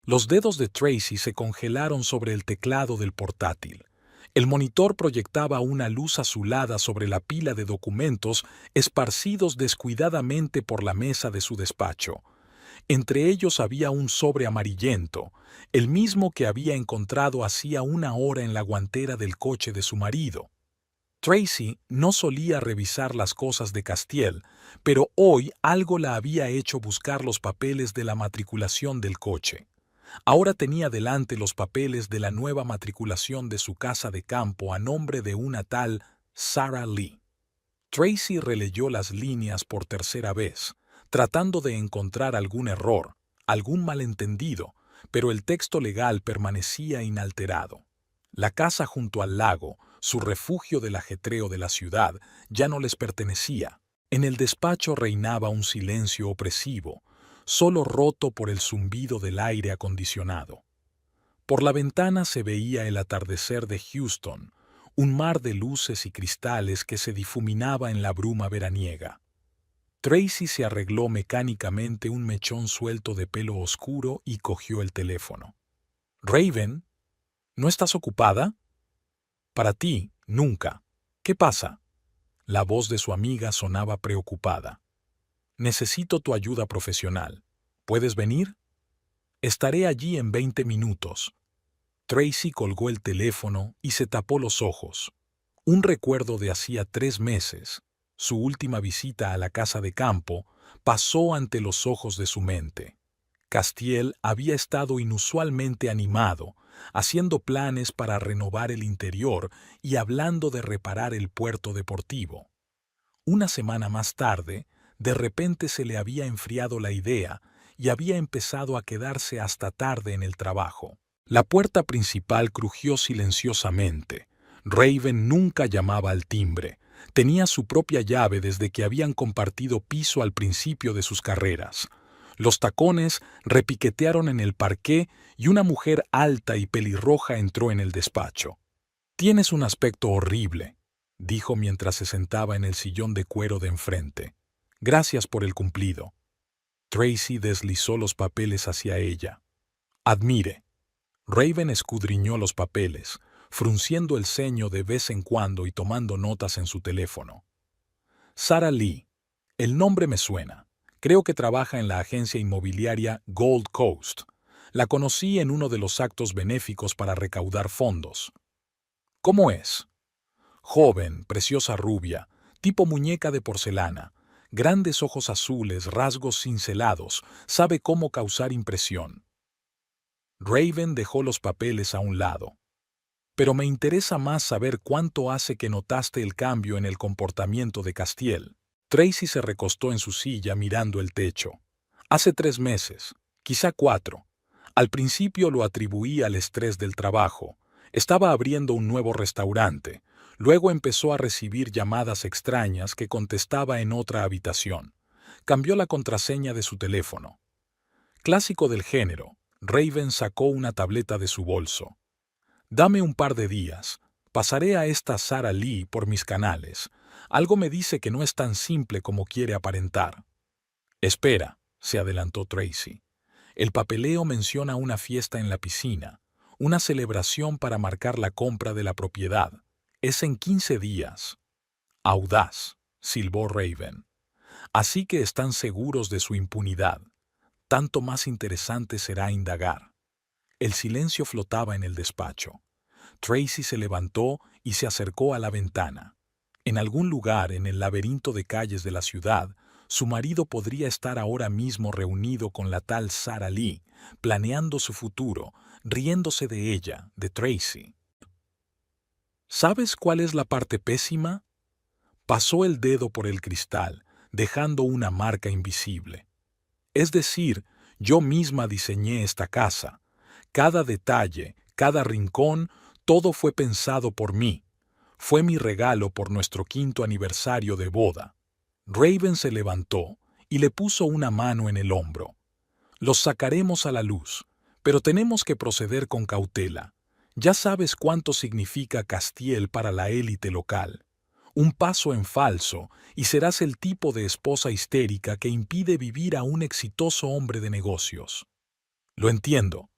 Los dedos de Tracy se congelaron sobre el teclado del portátil. El monitor proyectaba una luz azulada sobre la pila de documentos esparcidos descuidadamente por la mesa de su despacho. Entre ellos había un sobre amarillento, el mismo que había encontrado hacía una hora en la guantera del coche de su marido. Tracy no solía revisar las cosas de Castiel, pero hoy algo la había hecho buscar los papeles de la matriculación del coche. Ahora tenía delante los papeles de la nueva matriculación de su casa de campo a nombre de una tal Sarah Lee. Tracy releyó las líneas por tercera vez, tratando de encontrar algún error, algún malentendido, pero el texto legal permanecía inalterado. La casa junto al lago, su refugio del ajetreo de la ciudad, ya no les pertenecía. En el despacho reinaba un silencio opresivo, solo roto por el zumbido del aire acondicionado. Por la ventana se veía el atardecer de Houston, un mar de luces y cristales que se difuminaba en la bruma veraniega. Tracy se arregló mecánicamente un mechón suelto de pelo oscuro y cogió el teléfono. «Raven, ¿no estás ocupada?» «Para ti, nunca. ¿Qué pasa?» La voz de su amiga sonaba preocupada. «Necesito tu ayuda profesional. ¿Puedes venir?» «Estaré allí en 20 minutos». Tracy colgó el teléfono y se tapó los ojos. Un recuerdo de hacía 3 meses, su última visita a la casa de campo, pasó ante los ojos de su mente. Castiel había estado inusualmente animado, haciendo planes para renovar el interior y hablando de reparar el puerto deportivo. Una semana más tarde, de repente se le había enfriado la idea y había empezado a quedarse hasta tarde en el trabajo. La puerta principal crujió silenciosamente. Raven nunca llamaba al timbre. Tenía su propia llave desde que habían compartido piso al principio de sus carreras. Los tacones repiquetearon en el parqué y una mujer alta y pelirroja entró en el despacho. «Tienes un aspecto horrible», dijo mientras se sentaba en el sillón de cuero de enfrente. «Gracias por el cumplido». Tracy deslizó los papeles hacia ella. «Admire». Raven escudriñó los papeles, frunciendo el ceño de vez en cuando y tomando notas en su teléfono. «Sarah Lee. El nombre me suena. Creo que trabaja en la agencia inmobiliaria Gold Coast. La conocí en uno de los actos benéficos para recaudar fondos». «¿Cómo es?» «Joven, preciosa rubia, tipo muñeca de porcelana, grandes ojos azules, rasgos cincelados, sabe cómo causar impresión». Raven dejó los papeles a un lado. «Pero me interesa más saber cuánto hace que notaste el cambio en el comportamiento de Castiel». Tracy se recostó en su silla mirando el techo. «Hace 3 meses, quizá 4. Al principio lo atribuí al estrés del trabajo. Estaba abriendo un nuevo restaurante. Luego empezó a recibir llamadas extrañas que contestaba en otra habitación. Cambió la contraseña de su teléfono». Clásico del género, Raven sacó una tableta de su bolso. «Dame un par de días. Pasaré a esta Sarah Lee por mis canales. Algo me dice que no es tan simple como quiere aparentar». «Espera», se adelantó Tracy. «El papeleo menciona una fiesta en la piscina, una celebración para marcar la compra de la propiedad. Es en 15 días». «Audaz», silbó Raven. «Así que están seguros de su impunidad. Tanto más interesante será indagar». El silencio flotaba en el despacho. Tracy se levantó y se acercó a la ventana. En algún lugar en el laberinto de calles de la ciudad, su marido podría estar ahora mismo reunido con la tal Sarah Lee, planeando su futuro, riéndose de ella, de Tracy. ¿Sabes cuál es la parte pésima? Pasó el dedo por el cristal, dejando una marca invisible. Es decir, yo misma diseñé esta casa. Cada detalle, cada rincón, todo fue pensado por mí. Fue mi regalo por nuestro 5º aniversario de boda. Raven se levantó y le puso una mano en el hombro. Los sacaremos a la luz, pero tenemos que proceder con cautela. Ya sabes cuánto significa Castiel para la élite local. Un paso en falso y serás el tipo de esposa histérica que impide vivir a un exitoso hombre de negocios. Lo entiendo,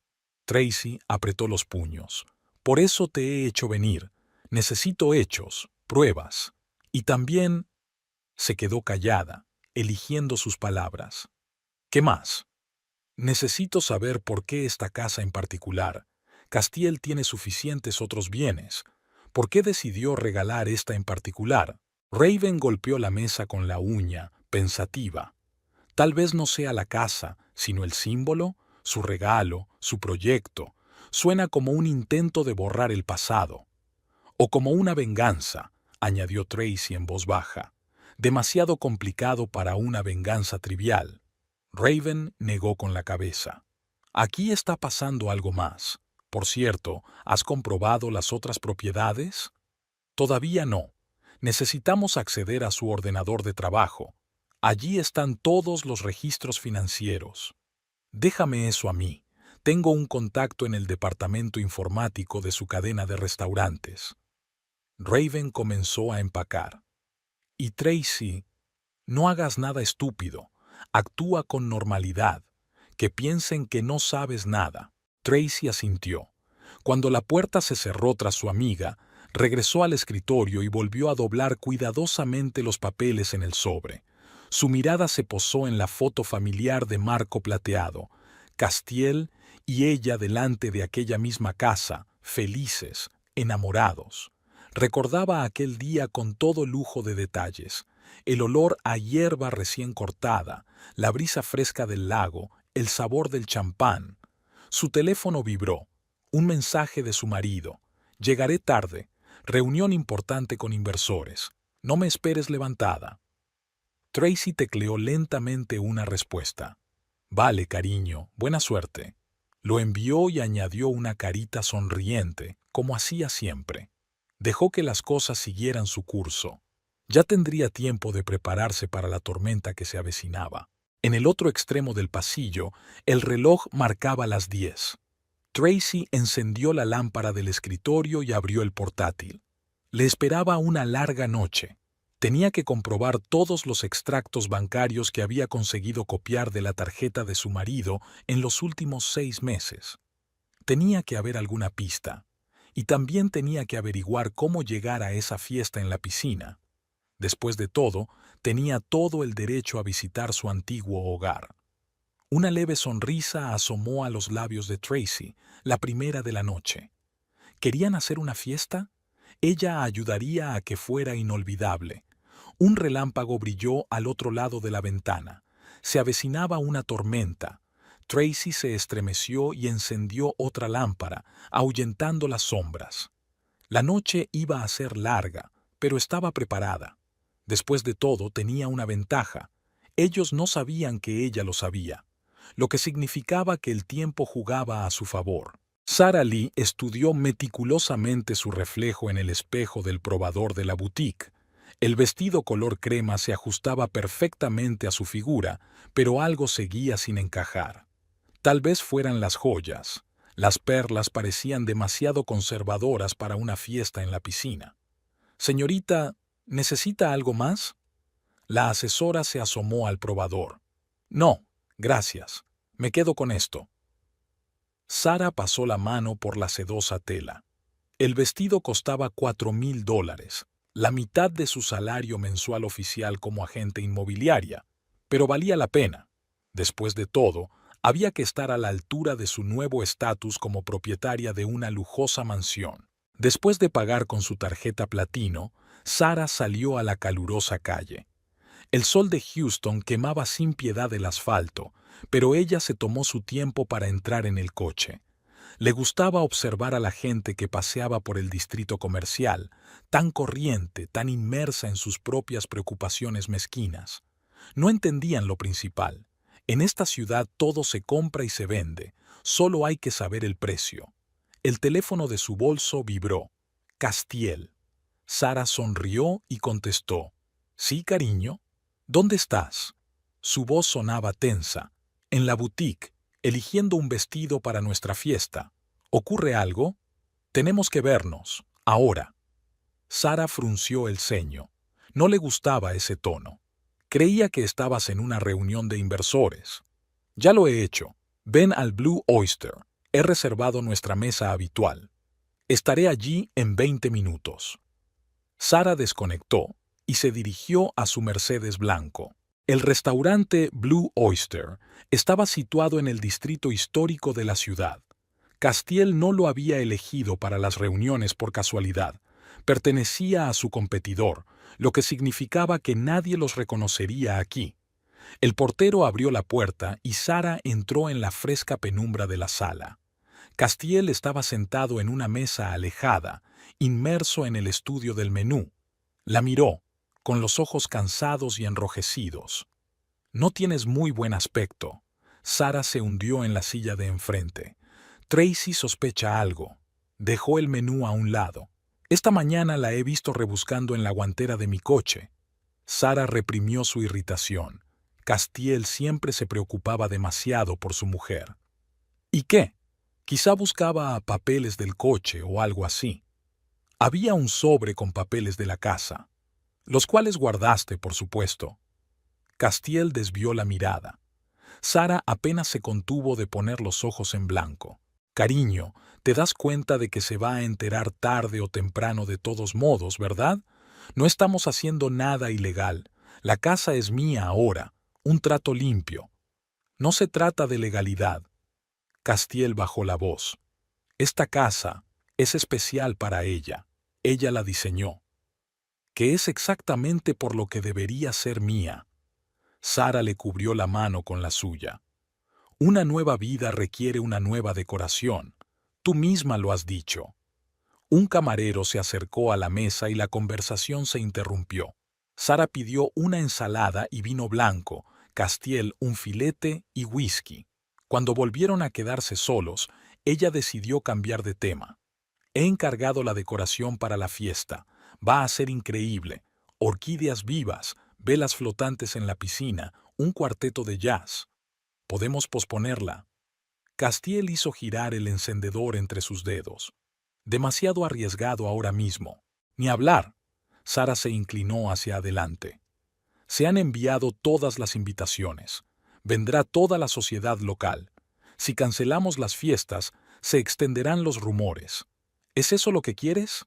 Tracy apretó los puños. Por eso te he hecho venir. Necesito hechos, pruebas. Y también se quedó callada, eligiendo sus palabras. ¿Qué más? Necesito saber por qué esta casa en particular. Castiel tiene suficientes otros bienes. ¿Por qué decidió regalar esta en particular? Raven golpeó la mesa con la uña, pensativa. Tal vez no sea la casa, sino el símbolo, su regalo, su proyecto. Suena como un intento de borrar el pasado. O como una venganza, añadió Tracy en voz baja. Demasiado complicado para una venganza trivial. Raven negó con la cabeza. Aquí está pasando algo más. Por cierto, ¿has comprobado las otras propiedades? Todavía no. Necesitamos acceder a su ordenador de trabajo. Allí están todos los registros financieros. Déjame eso a mí. Tengo un contacto en el departamento informático de su cadena de restaurantes. Raven comenzó a empacar. Y Tracy, no hagas nada estúpido. Actúa con normalidad. Que piensen que no sabes nada. Tracy asintió. Cuando la puerta se cerró tras su amiga, regresó al escritorio y volvió a doblar cuidadosamente los papeles en el sobre. Su mirada se posó en la foto familiar de Marco Plateado, Castiel y ella delante de aquella misma casa, felices, enamorados. Recordaba aquel día con todo lujo de detalles, el olor a hierba recién cortada, la brisa fresca del lago, el sabor del champán. Su teléfono vibró. Un mensaje de su marido. Llegaré tarde. Reunión importante con inversores. No me esperes levantada. Tracy tecleó lentamente una respuesta. Vale, cariño, buena suerte. Lo envió y añadió una carita sonriente, como hacía siempre. Dejó que las cosas siguieran su curso. Ya tendría tiempo de prepararse para la tormenta que se avecinaba. En el otro extremo del pasillo, el reloj marcaba las 10. Tracy encendió la lámpara del escritorio y abrió el portátil. Le esperaba una larga noche. Tenía que comprobar todos los extractos bancarios que había conseguido copiar de la tarjeta de su marido en los últimos 6 meses. Tenía que haber alguna pista. Y también tenía que averiguar cómo llegar a esa fiesta en la piscina. Después de todo, tenía todo el derecho a visitar su antiguo hogar. Una leve sonrisa asomó a los labios de Tracy, la primera de la noche. ¿Querían hacer una fiesta? Ella ayudaría a que fuera inolvidable. Un relámpago brilló al otro lado de la ventana. Se avecinaba una tormenta. Tracy se estremeció y encendió otra lámpara, ahuyentando las sombras. La noche iba a ser larga, pero estaba preparada. Después de todo, tenía una ventaja. Ellos no sabían que ella lo sabía, lo que significaba que el tiempo jugaba a su favor. Sara Lee estudió meticulosamente su reflejo en el espejo del probador de la boutique. El vestido color crema se ajustaba perfectamente a su figura, pero algo seguía sin encajar. Tal vez fueran las joyas. Las perlas parecían demasiado conservadoras para una fiesta en la piscina. «Señorita, ¿necesita algo más?» La asesora se asomó al probador. «No, gracias. Me quedo con esto». Sara pasó la mano por la sedosa tela. El vestido costaba $4,000, la mitad de su salario mensual oficial como agente inmobiliaria, pero valía la pena. Después de todo, había que estar a la altura de su nuevo estatus como propietaria de una lujosa mansión. Después de pagar con su tarjeta platino, Sara salió a la calurosa calle. El sol de Houston quemaba sin piedad el asfalto, pero ella se tomó su tiempo para entrar en el coche. Le gustaba observar a la gente que paseaba por el distrito comercial, tan corriente, tan inmersa en sus propias preocupaciones mezquinas. No entendían lo principal. En esta ciudad todo se compra y se vende, solo hay que saber el precio. El teléfono de su bolso vibró. Castiel. Sara sonrió y contestó. «Sí, cariño. ¿Dónde estás?» Su voz sonaba tensa. «En la boutique, eligiendo un vestido para nuestra fiesta. ¿Ocurre algo? Tenemos que vernos, ahora». Sara frunció el ceño. No le gustaba ese tono. Creía que estabas en una reunión de inversores. «Ya lo he hecho. Ven al Blue Oyster. He reservado nuestra mesa habitual. Estaré allí en 20 minutos. Sara desconectó y se dirigió a su Mercedes blanco. El restaurante Blue Oyster estaba situado en el distrito histórico de la ciudad. Castiel no lo había elegido para las reuniones por casualidad. Pertenecía a su competidor, lo que significaba que nadie los reconocería aquí. El portero abrió la puerta y Sara entró en la fresca penumbra de la sala. Castiel estaba sentado en una mesa alejada, inmerso en el estudio del menú. La miró, con los ojos cansados y enrojecidos. «No tienes muy buen aspecto». Sara se hundió en la silla de enfrente. «Tracy sospecha algo». Dejó el menú a un lado. «Esta mañana la he visto rebuscando en la guantera de mi coche». Sara reprimió su irritación. Castiel siempre se preocupaba demasiado por su mujer. ¿Y qué? Quizá buscaba papeles del coche o algo así. Había un sobre con papeles de la casa, los cuales guardaste, por supuesto. Castiel desvió la mirada. Sara apenas se contuvo de poner los ojos en blanco. «Cariño, te das cuenta de que se va a enterar tarde o temprano de todos modos, ¿verdad? No estamos haciendo nada ilegal. La casa es mía ahora, un trato limpio. No se trata de legalidad». Castiel bajó la voz. «Esta casa es especial para ella. Ella la diseñó. Que es exactamente por lo que debería ser mía». Sara le cubrió la mano con la suya. «Una nueva vida requiere una nueva decoración. Tú misma lo has dicho». Un camarero se acercó a la mesa y la conversación se interrumpió. Sara pidió una ensalada y vino blanco, Castiel un filete y whisky. Cuando volvieron a quedarse solos, ella decidió cambiar de tema. «He encargado la decoración para la fiesta. Va a ser increíble. Orquídeas vivas, velas flotantes en la piscina, un cuarteto de jazz. ¿Podemos posponerla?» Castiel hizo girar el encendedor entre sus dedos. «Demasiado arriesgado ahora mismo. Ni hablar». Sara se inclinó hacia adelante. «Se han enviado todas las invitaciones. Vendrá toda la sociedad local. Si cancelamos las fiestas, se extenderán los rumores. ¿Es eso lo que quieres?»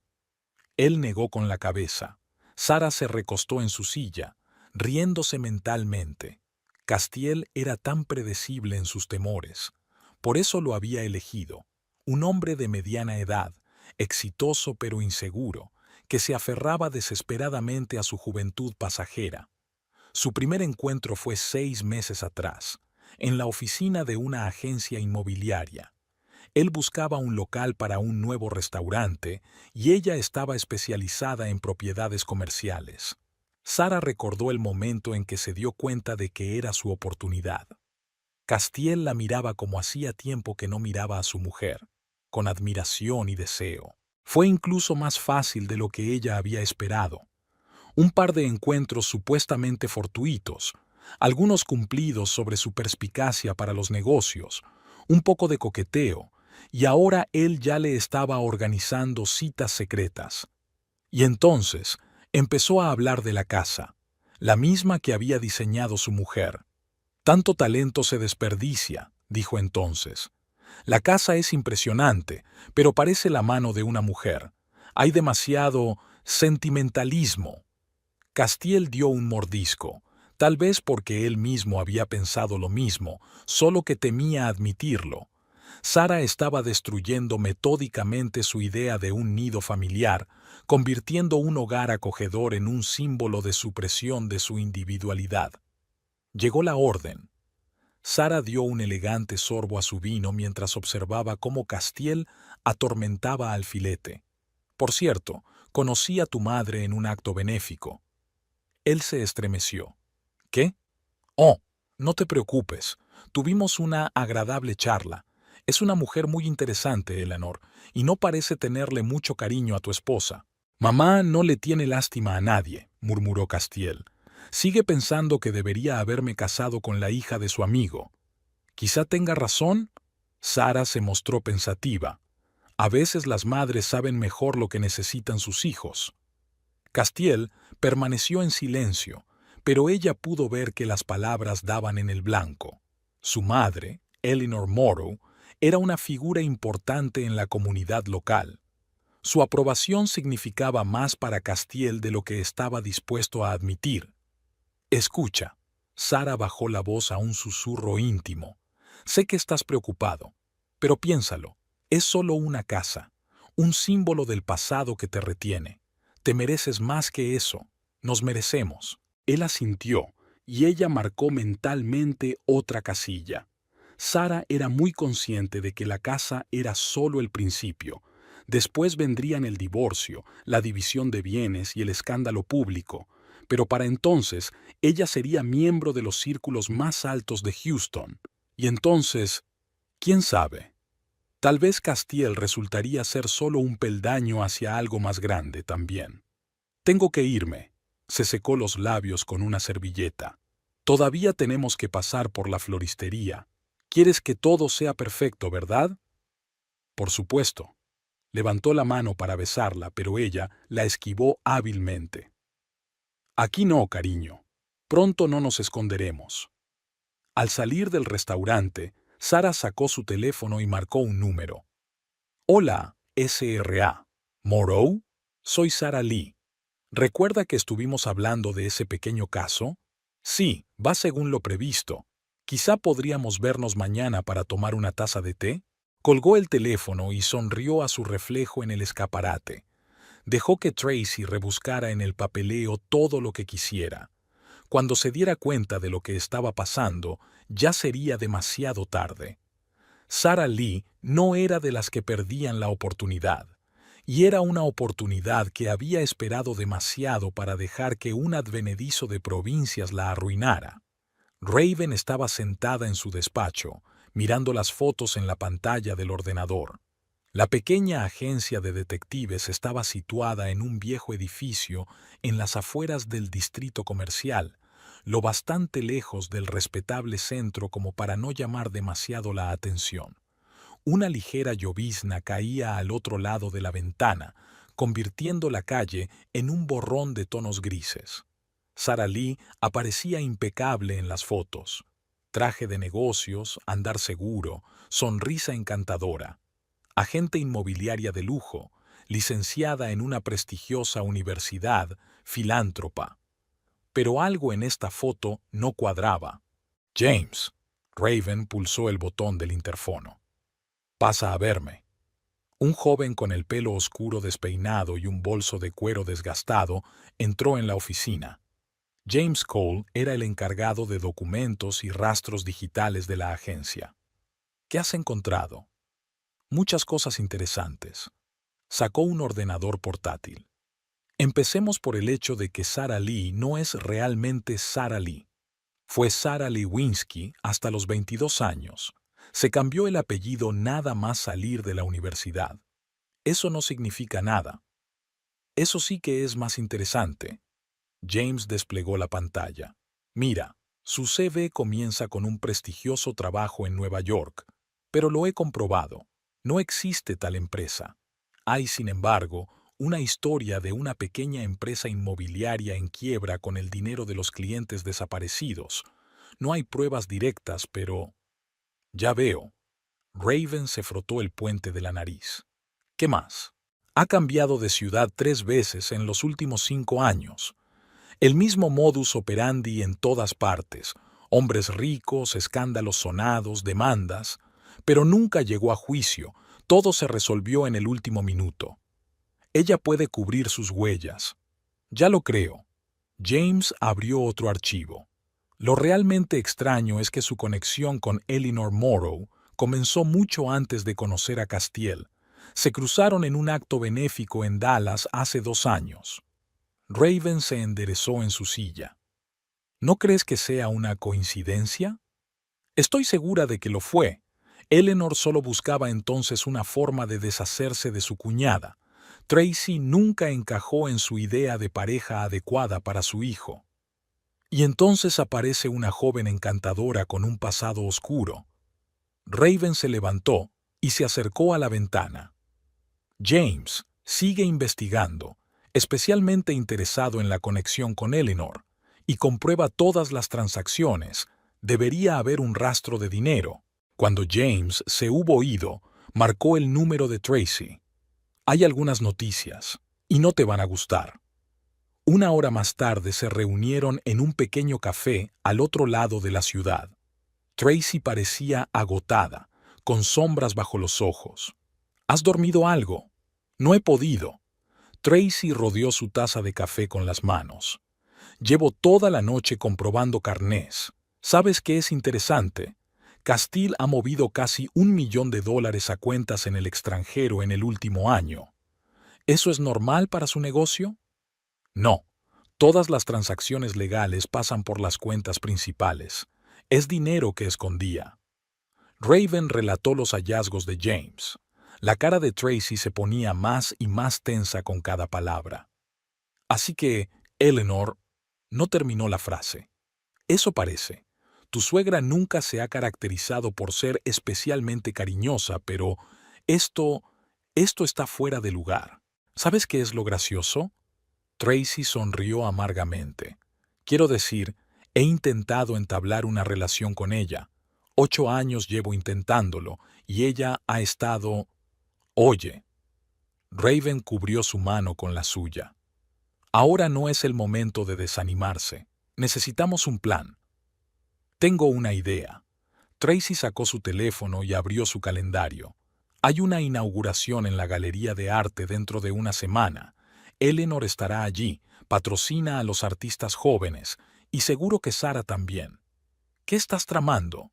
Él negó con la cabeza. Sara se recostó en su silla, riéndose mentalmente. Castiel era tan predecible en sus temores. Por eso lo había elegido. Un hombre de mediana edad, exitoso pero inseguro, que se aferraba desesperadamente a su juventud pasajera. Su primer encuentro fue 6 meses atrás, en la oficina de una agencia inmobiliaria. Él buscaba un local para un nuevo restaurante y ella estaba especializada en propiedades comerciales. Sara recordó el momento en que se dio cuenta de que era su oportunidad. Castiel la miraba como hacía tiempo que no miraba a su mujer, con admiración y deseo. Fue incluso más fácil de lo que ella había esperado. Un par de encuentros supuestamente fortuitos, algunos cumplidos sobre su perspicacia para los negocios, un poco de coqueteo, y ahora él ya le estaba organizando citas secretas. Y entonces empezó a hablar de la casa, la misma que había diseñado su mujer. «Tanto talento se desperdicia», dijo entonces. «La casa es impresionante, pero parece la mano de una mujer. Hay demasiado sentimentalismo». Castiel dio un mordisco, tal vez porque él mismo había pensado lo mismo, solo que temía admitirlo. Sara estaba destruyendo metódicamente su idea de un nido familiar, convirtiendo un hogar acogedor en un símbolo de supresión de su individualidad. Llegó la orden. Sara dio un elegante sorbo a su vino mientras observaba cómo Castiel atormentaba al filete. «Por cierto, conocí a tu madre en un acto benéfico». Él se estremeció. «¿Qué? Oh, no te preocupes. Tuvimos una agradable charla. Es una mujer muy interesante, Eleanor, y no parece tenerle mucho cariño a tu esposa». «Mamá no le tiene lástima a nadie», murmuró Castiel. «Sigue pensando que debería haberme casado con la hija de su amigo». «Quizá tenga razón». Sara se mostró pensativa. «A veces las madres saben mejor lo que necesitan sus hijos». Castiel permaneció en silencio, pero ella pudo ver que las palabras daban en el blanco. Su madre, Eleanor Morrow, Era una figura importante en la comunidad local. Su aprobación significaba más para Castiel de lo que estaba dispuesto a admitir. Escucha. Sara bajó la voz a un susurro íntimo. Sé que estás preocupado, pero piénsalo. Es solo una casa, un símbolo del pasado que te retiene. Te mereces más que eso. Nos merecemos. Él asintió, y ella marcó mentalmente otra casilla. Sara era muy consciente de que la casa era solo el principio. Después vendrían el divorcio, la división de bienes y el escándalo público. Pero para entonces, ella sería miembro de los círculos más altos de Houston. Y entonces, ¿quién sabe? Tal vez Castiel resultaría ser solo un peldaño hacia algo más grande también. Tengo que irme. Se secó los labios con una servilleta. Todavía tenemos que pasar por la floristería. Quieres que todo sea perfecto, ¿verdad? Por supuesto. Levantó la mano para besarla, pero ella la esquivó hábilmente. Aquí no, cariño. Pronto no nos esconderemos. Al salir del restaurante, Sara sacó su teléfono y marcó un número. Hola, SRA. ¿Morrow? Soy Sara Lee. ¿Recuerda que estuvimos hablando de ese pequeño caso? Sí, va según lo previsto. Quizá podríamos vernos mañana para tomar una taza de té. Colgó el teléfono y sonrió a su reflejo en el escaparate. Dejó que Tracy rebuscara en el papeleo todo lo que quisiera. Cuando se diera cuenta de lo que estaba pasando, ya sería demasiado tarde. Sara Lee no era de las que perdían la oportunidad, y era una oportunidad que había esperado demasiado para dejar que un advenedizo de provincias la arruinara. Raven estaba sentada en su despacho, mirando las fotos en la pantalla del ordenador. La pequeña agencia de detectives estaba situada en un viejo edificio en las afueras del distrito comercial, lo bastante lejos del respetable centro como para no llamar demasiado la atención. Una ligera llovizna caía al otro lado de la ventana, convirtiendo la calle en un borrón de tonos grises. Sara Lee aparecía impecable en las fotos. Traje de negocios, andar seguro, sonrisa encantadora. Agente inmobiliaria de lujo, licenciada en una prestigiosa universidad, filántropa. Pero algo en esta foto no cuadraba. James. Raven pulsó el botón del interfono. Pasa a verme. Un joven con el pelo oscuro despeinado y un bolso de cuero desgastado entró en la oficina. James Cole era el encargado de documentos y rastros digitales de la agencia. ¿Qué has encontrado? Muchas cosas interesantes. Sacó un ordenador portátil. Empecemos por el hecho de que Sara Lee no es realmente Sara Lee. Fue Sara Lewinsky hasta los 22 años. Se cambió el apellido nada más salir de la universidad. Eso no significa nada. Eso sí que es más interesante. James desplegó la pantalla. Mira, su CV comienza con un prestigioso trabajo en Nueva York, pero lo he comprobado. No existe tal empresa. Hay, sin embargo, una historia de una pequeña empresa inmobiliaria en quiebra con el dinero de los clientes desaparecidos. No hay pruebas directas, pero... Ya veo. Raven se frotó el puente de la nariz. ¿Qué más? Ha cambiado de ciudad 3 veces en los últimos 5 años. El mismo modus operandi en todas partes. Hombres ricos, escándalos sonados, demandas. Pero nunca llegó a juicio. Todo se resolvió en el último minuto. Ella puede cubrir sus huellas. Ya lo creo. James abrió otro archivo. Lo realmente extraño es que su conexión con Eleanor Morrow comenzó mucho antes de conocer a Castiel. Se cruzaron en un acto benéfico en Dallas hace 2 años. Raven se enderezó en su silla. ¿No crees que sea una coincidencia? Estoy segura de que lo fue. Eleanor solo buscaba entonces una forma de deshacerse de su cuñada. Tracy nunca encajó en su idea de pareja adecuada para su hijo. Y entonces aparece una joven encantadora con un pasado oscuro. Raven se levantó y se acercó a la ventana. James sigue investigando, especialmente interesado en la conexión con Eleanor, y comprueba todas las transacciones. Debería haber un rastro de dinero. Cuando James se hubo ido, marcó el número de Tracy. Hay algunas noticias, y no te van a gustar. Una hora más tarde se reunieron en un pequeño café al otro lado de la ciudad. Tracy parecía agotada, con sombras bajo los ojos. ¿Has dormido algo? No he podido. Tracy rodeó su taza de café con las manos. Llevo toda la noche comprobando carnés. ¿Sabes qué es interesante? Castile ha movido casi $1 millón a cuentas en el extranjero en el último año. ¿Eso es normal para su negocio? No. Todas las transacciones legales pasan por las cuentas principales. Es dinero que escondía. Raven relató los hallazgos de James. La cara de Tracy se ponía más y más tensa con cada palabra. Así que, Eleanor, no terminó la frase. Eso parece. Tu suegra nunca se ha caracterizado por ser especialmente cariñosa, pero esto está fuera de lugar. ¿Sabes qué es lo gracioso? Tracy sonrió amargamente. Quiero decir, he intentado entablar una relación con ella. 8 años llevo intentándolo, y ella ha estado... Oye. Raven cubrió su mano con la suya. Ahora no es el momento de desanimarse. Necesitamos un plan. Tengo una idea. Tracy sacó su teléfono y abrió su calendario. Hay una inauguración en la Galería de Arte dentro de una semana. Eleanor estará allí, patrocina a los artistas jóvenes, y seguro que Sara también. ¿Qué estás tramando?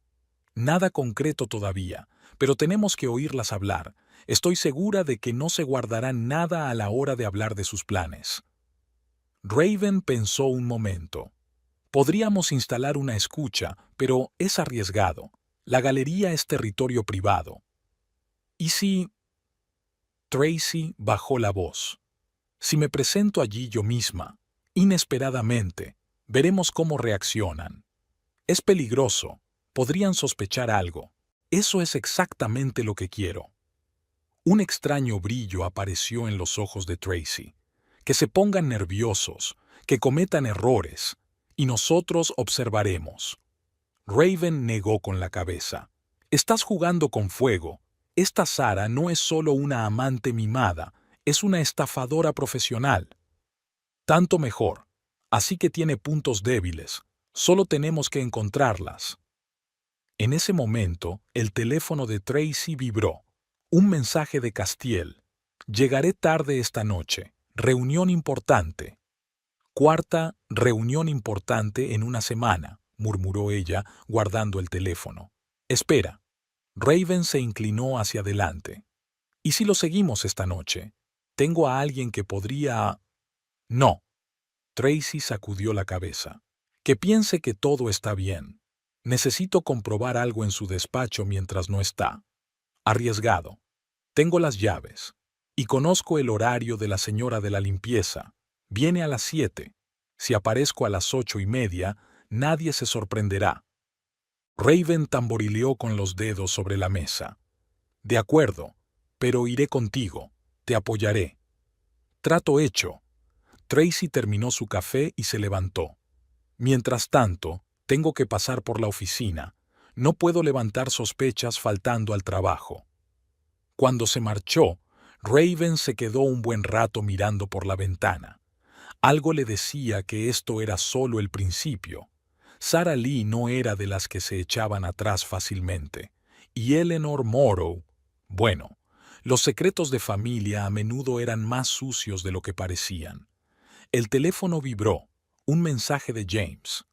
Nada concreto todavía, pero tenemos que oírlas hablar. Estoy segura de que no se guardarán nada a la hora de hablar de sus planes. Raven pensó un momento. Podríamos instalar una escucha, pero es arriesgado. La galería es territorio privado. ¿Y si...? Tracy bajó la voz. Si me presento allí yo misma, inesperadamente, veremos cómo reaccionan. Es peligroso. Podrían sospechar algo. Eso es exactamente lo que quiero. Un extraño brillo apareció en los ojos de Tracy. Que se pongan nerviosos, que cometan errores, y nosotros observaremos. Raven negó con la cabeza. Estás jugando con fuego. Esta Sara no es solo una amante mimada, es una estafadora profesional. Tanto mejor. Así que tiene puntos débiles. Solo tenemos que encontrarlas. En ese momento, el teléfono de Tracy vibró. Un mensaje de Castiel. Llegaré tarde esta noche. Reunión importante. Cuarta reunión importante en una semana, murmuró ella, guardando el teléfono. Espera. Raven se inclinó hacia adelante. ¿Y si lo seguimos esta noche? Tengo a alguien que podría... No. Tracy sacudió la cabeza. Que piense que todo está bien. Necesito comprobar algo en su despacho mientras no está. Arriesgado. Tengo las llaves. Y conozco el horario de la señora de la limpieza. Viene a las 7. Si aparezco a las 8:30, nadie se sorprenderá. Raven tamborileó con los dedos sobre la mesa. De acuerdo, pero iré contigo. Te apoyaré. Trato hecho. Tracy terminó su café y se levantó. Mientras tanto, tengo que pasar por la oficina. No puedo levantar sospechas faltando al trabajo. Cuando se marchó, Raven se quedó un buen rato mirando por la ventana. Algo le decía que esto era solo el principio. Sara Lee no era de las que se echaban atrás fácilmente. Y Eleanor Morrow, bueno, los secretos de familia a menudo eran más sucios de lo que parecían. El teléfono vibró, un mensaje de James.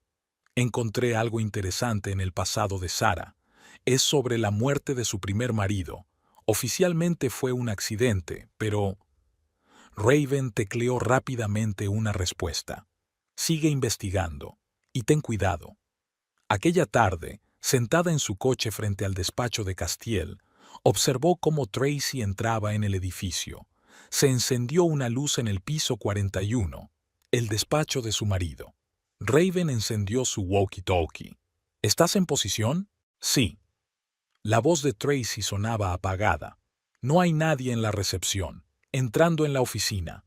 Encontré algo interesante en el pasado de Sara. Es sobre la muerte de su primer marido. Oficialmente fue un accidente, pero... Raven tecleó rápidamente una respuesta. Sigue investigando. Y ten cuidado. Aquella tarde, sentada en su coche frente al despacho de Castiel, observó cómo Tracy entraba en el edificio. Se encendió una luz en el piso 41, el despacho de su marido. Raven encendió su walkie-talkie. ¿Estás en posición? Sí. La voz de Tracy sonaba apagada. No hay nadie en la recepción. Entrando en la oficina.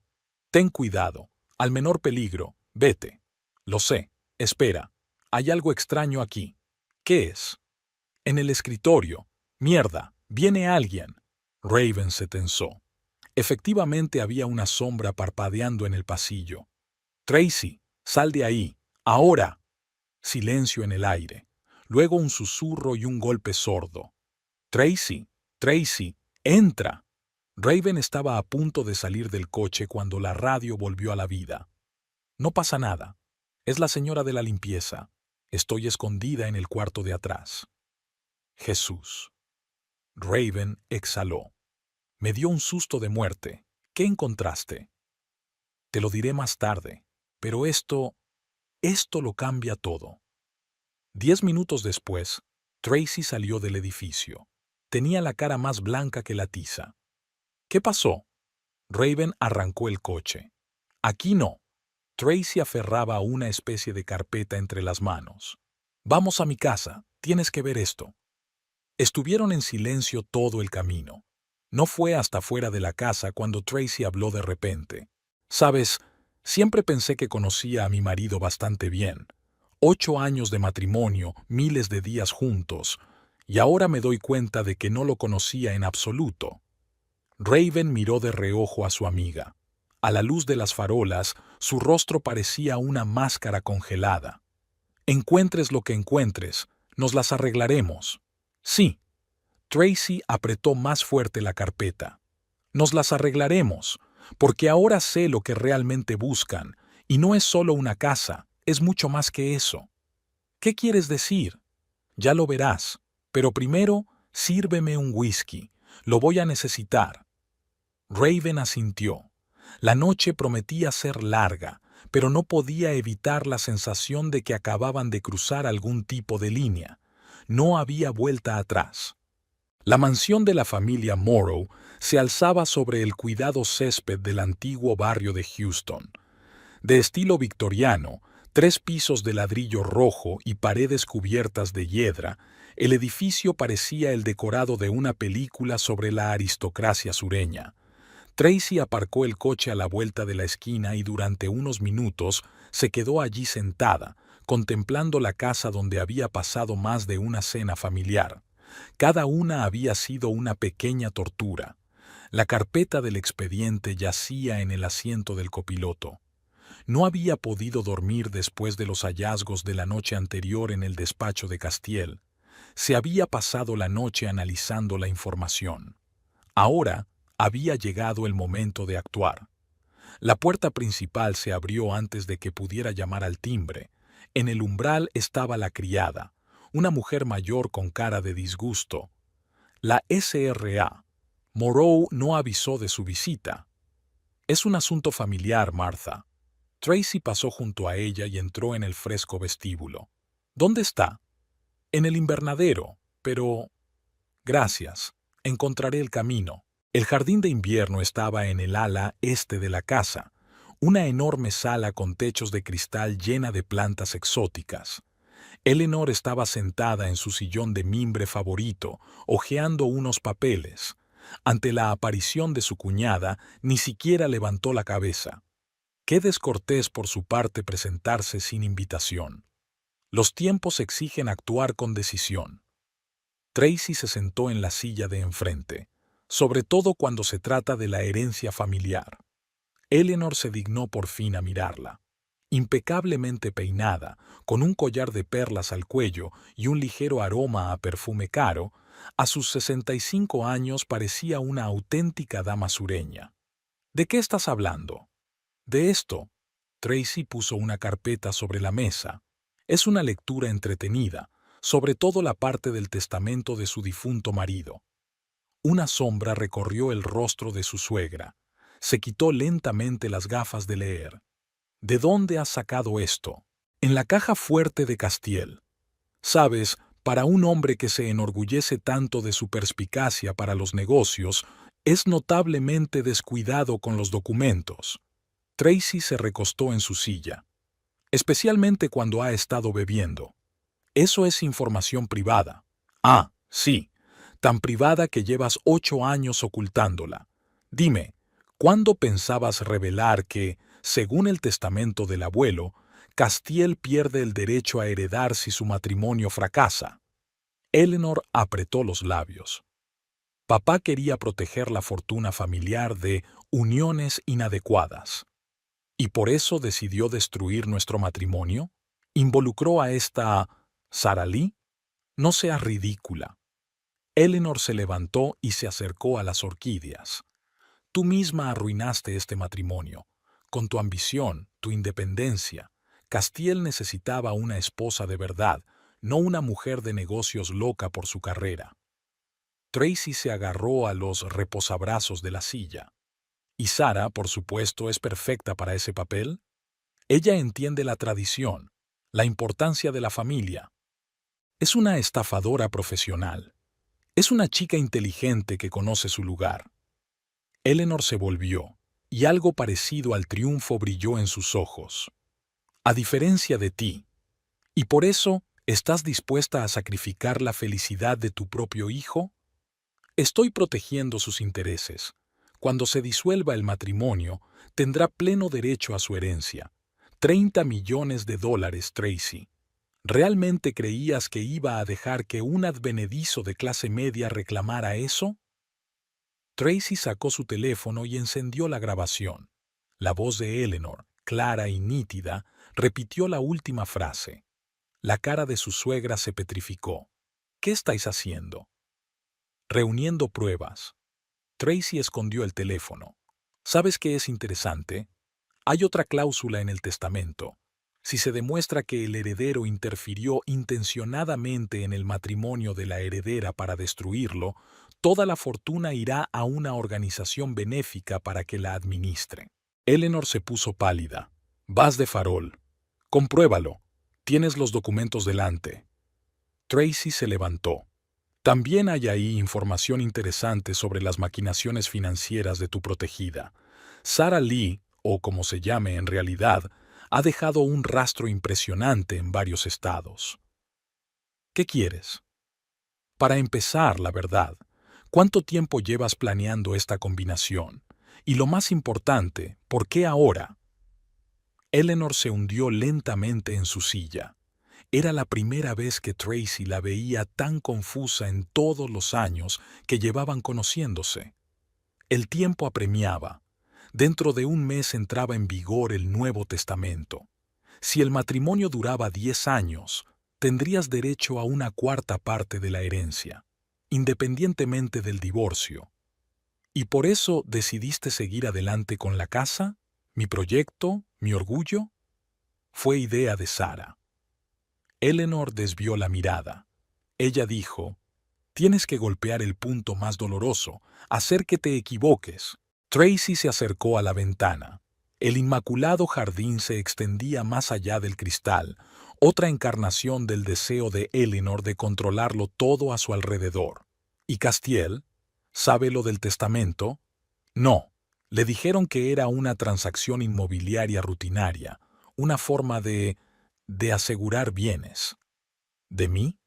Ten cuidado. Al menor peligro, vete. Lo sé. Espera. Hay algo extraño aquí. ¿Qué es? En el escritorio. Mierda, viene alguien. Raven se tensó. Efectivamente había una sombra parpadeando en el pasillo. Tracy, sal de ahí. Ahora. Silencio en el aire. Luego un susurro y un golpe sordo. Tracy, Tracy, entra. Raven estaba a punto de salir del coche cuando la radio volvió a la vida. No pasa nada. Es la señora de la limpieza. Estoy escondida en el cuarto de atrás. Jesús. Raven exhaló. Me dio un susto de muerte. ¿Qué encontraste? Te lo diré más tarde, pero esto lo cambia todo. 10 minutos después, Tracy salió del edificio. Tenía la cara más blanca que la tiza. ¿Qué pasó? Raven arrancó el coche. Aquí no. Tracy aferraba una especie de carpeta entre las manos. Vamos a mi casa, tienes que ver esto. Estuvieron en silencio todo el camino. No fue hasta fuera de la casa cuando Tracy habló de repente. Sabes, siempre pensé que conocía a mi marido bastante bien. 8 años de matrimonio, miles de días juntos, y ahora me doy cuenta de que no lo conocía en absoluto. Raven miró de reojo a su amiga. A la luz de las farolas, su rostro parecía una máscara congelada. Encuentres lo que encuentres, nos las arreglaremos. Sí. Tracy apretó más fuerte la carpeta. Nos las arreglaremos, porque ahora sé lo que realmente buscan, y no es solo una casa, es mucho más que eso. ¿Qué quieres decir? Ya lo verás, pero primero sírveme un whisky, lo voy a necesitar. Raven asintió. La noche prometía ser larga, pero no podía evitar la sensación de que acababan de cruzar algún tipo de línea. No había vuelta atrás. La mansión de la familia Morrow se alzaba sobre el cuidado césped del antiguo barrio de Houston. De estilo victoriano, 3 pisos de ladrillo rojo y paredes cubiertas de hiedra, el edificio parecía el decorado de una película sobre la aristocracia sureña. Tracy aparcó el coche a la vuelta de la esquina y durante unos minutos se quedó allí sentada, contemplando la casa donde había pasado más de una cena familiar. Cada una había sido una pequeña tortura. La carpeta del expediente yacía en el asiento del copiloto. No había podido dormir después de los hallazgos de la noche anterior en el despacho de Castiel. Se había pasado la noche analizando la información. Ahora había llegado el momento de actuar. La puerta principal se abrió antes de que pudiera llamar al timbre. En el umbral estaba la criada, una mujer mayor con cara de disgusto. La SRA. Morrow no avisó de su visita. Es un asunto familiar, Martha. Tracy pasó junto a ella y entró en el fresco vestíbulo. ¿Dónde está? En el invernadero, pero... Gracias. Encontraré el camino. El jardín de invierno estaba en el ala este de la casa, una enorme sala con techos de cristal llena de plantas exóticas. Eleanor estaba sentada en su sillón de mimbre favorito, hojeando unos papeles. Ante la aparición de su cuñada, ni siquiera levantó la cabeza. Qué descortés por su parte presentarse sin invitación. Los tiempos exigen actuar con decisión. Tracy se sentó en la silla de enfrente, sobre todo cuando se trata de la herencia familiar. Eleanor se dignó por fin a mirarla. Impecablemente peinada, con un collar de perlas al cuello y un ligero aroma a perfume caro, a sus 65 años parecía una auténtica dama sureña. ¿De qué estás hablando? De esto. Tracy puso una carpeta sobre la mesa. Es una lectura entretenida, sobre todo la parte del testamento de su difunto marido. Una sombra recorrió el rostro de su suegra. Se quitó lentamente las gafas de leer. ¿De dónde has sacado esto? En la caja fuerte de Castiel. Sabes, para un hombre que se enorgullece tanto de su perspicacia para los negocios, es notablemente descuidado con los documentos. Tracy se recostó en su silla. Especialmente cuando ha estado bebiendo. Eso es información privada. Ah, sí, tan privada que llevas 8 años ocultándola. Dime, ¿cuándo pensabas revelar que, según el testamento del abuelo, Castiel pierde el derecho a heredar si su matrimonio fracasa? Eleanor apretó los labios. Papá quería proteger la fortuna familiar de uniones inadecuadas. ¿Y por eso decidió destruir nuestro matrimonio? ¿Involucró a esta Sara Lee? No seas ridícula. Eleanor se levantó y se acercó a las orquídeas. Tú misma arruinaste este matrimonio. Con tu ambición, tu independencia. Castiel necesitaba una esposa de verdad, no una mujer de negocios loca por su carrera. Tracy se agarró a los reposabrazos de la silla. ¿Y Sara, por supuesto, es perfecta para ese papel? Ella entiende la tradición, la importancia de la familia. Es una estafadora profesional. Es una chica inteligente que conoce su lugar. Eleanor se volvió, y algo parecido al triunfo brilló en sus ojos. A diferencia de ti. ¿Y por eso estás dispuesta a sacrificar la felicidad de tu propio hijo? Estoy protegiendo sus intereses. Cuando se disuelva el matrimonio, tendrá pleno derecho a su herencia. 30 millones de dólares, Tracy. ¿Realmente creías que iba a dejar que un advenedizo de clase media reclamara eso? Tracy sacó su teléfono y encendió la grabación. La voz de Eleanor, clara y nítida, repitió la última frase. La cara de su suegra se petrificó. ¿Qué estáis haciendo? Reuniendo pruebas. Tracy escondió el teléfono. ¿Sabes qué es interesante? Hay otra cláusula en el testamento. Si se demuestra que el heredero interfirió intencionadamente en el matrimonio de la heredera para destruirlo, toda la fortuna irá a una organización benéfica para que la administre. Eleanor se puso pálida. Vas de farol. Compruébalo. Tienes los documentos delante. Tracy se levantó. También hay ahí información interesante sobre las maquinaciones financieras de tu protegida. Sara Lee, o como se llame en realidad, ha dejado un rastro impresionante en varios estados. ¿Qué quieres? Para empezar, la verdad, ¿cuánto tiempo llevas planeando esta combinación? Y lo más importante, ¿por qué ahora? Eleanor se hundió lentamente en su silla. Era la primera vez que Tracy la veía tan confusa en todos los años que llevaban conociéndose. El tiempo apremiaba. Dentro de un mes entraba en vigor el Nuevo Testamento. Si el matrimonio duraba 10 años, tendrías derecho a una cuarta parte de la herencia, independientemente del divorcio. ¿Y por eso decidiste seguir adelante con la casa? ¿Mi proyecto? ¿Mi orgullo? Fue idea de Sara. Eleanor desvió la mirada. Ella dijo, tienes que golpear el punto más doloroso, hacer que te equivoques. Tracy se acercó a la ventana. El inmaculado jardín se extendía más allá del cristal, otra encarnación del deseo de Eleanor de controlarlo todo a su alrededor. ¿Y Castiel? ¿Sabe lo del testamento? No. Le dijeron que era una transacción inmobiliaria rutinaria, una forma de asegurar bienes. ¿De mí?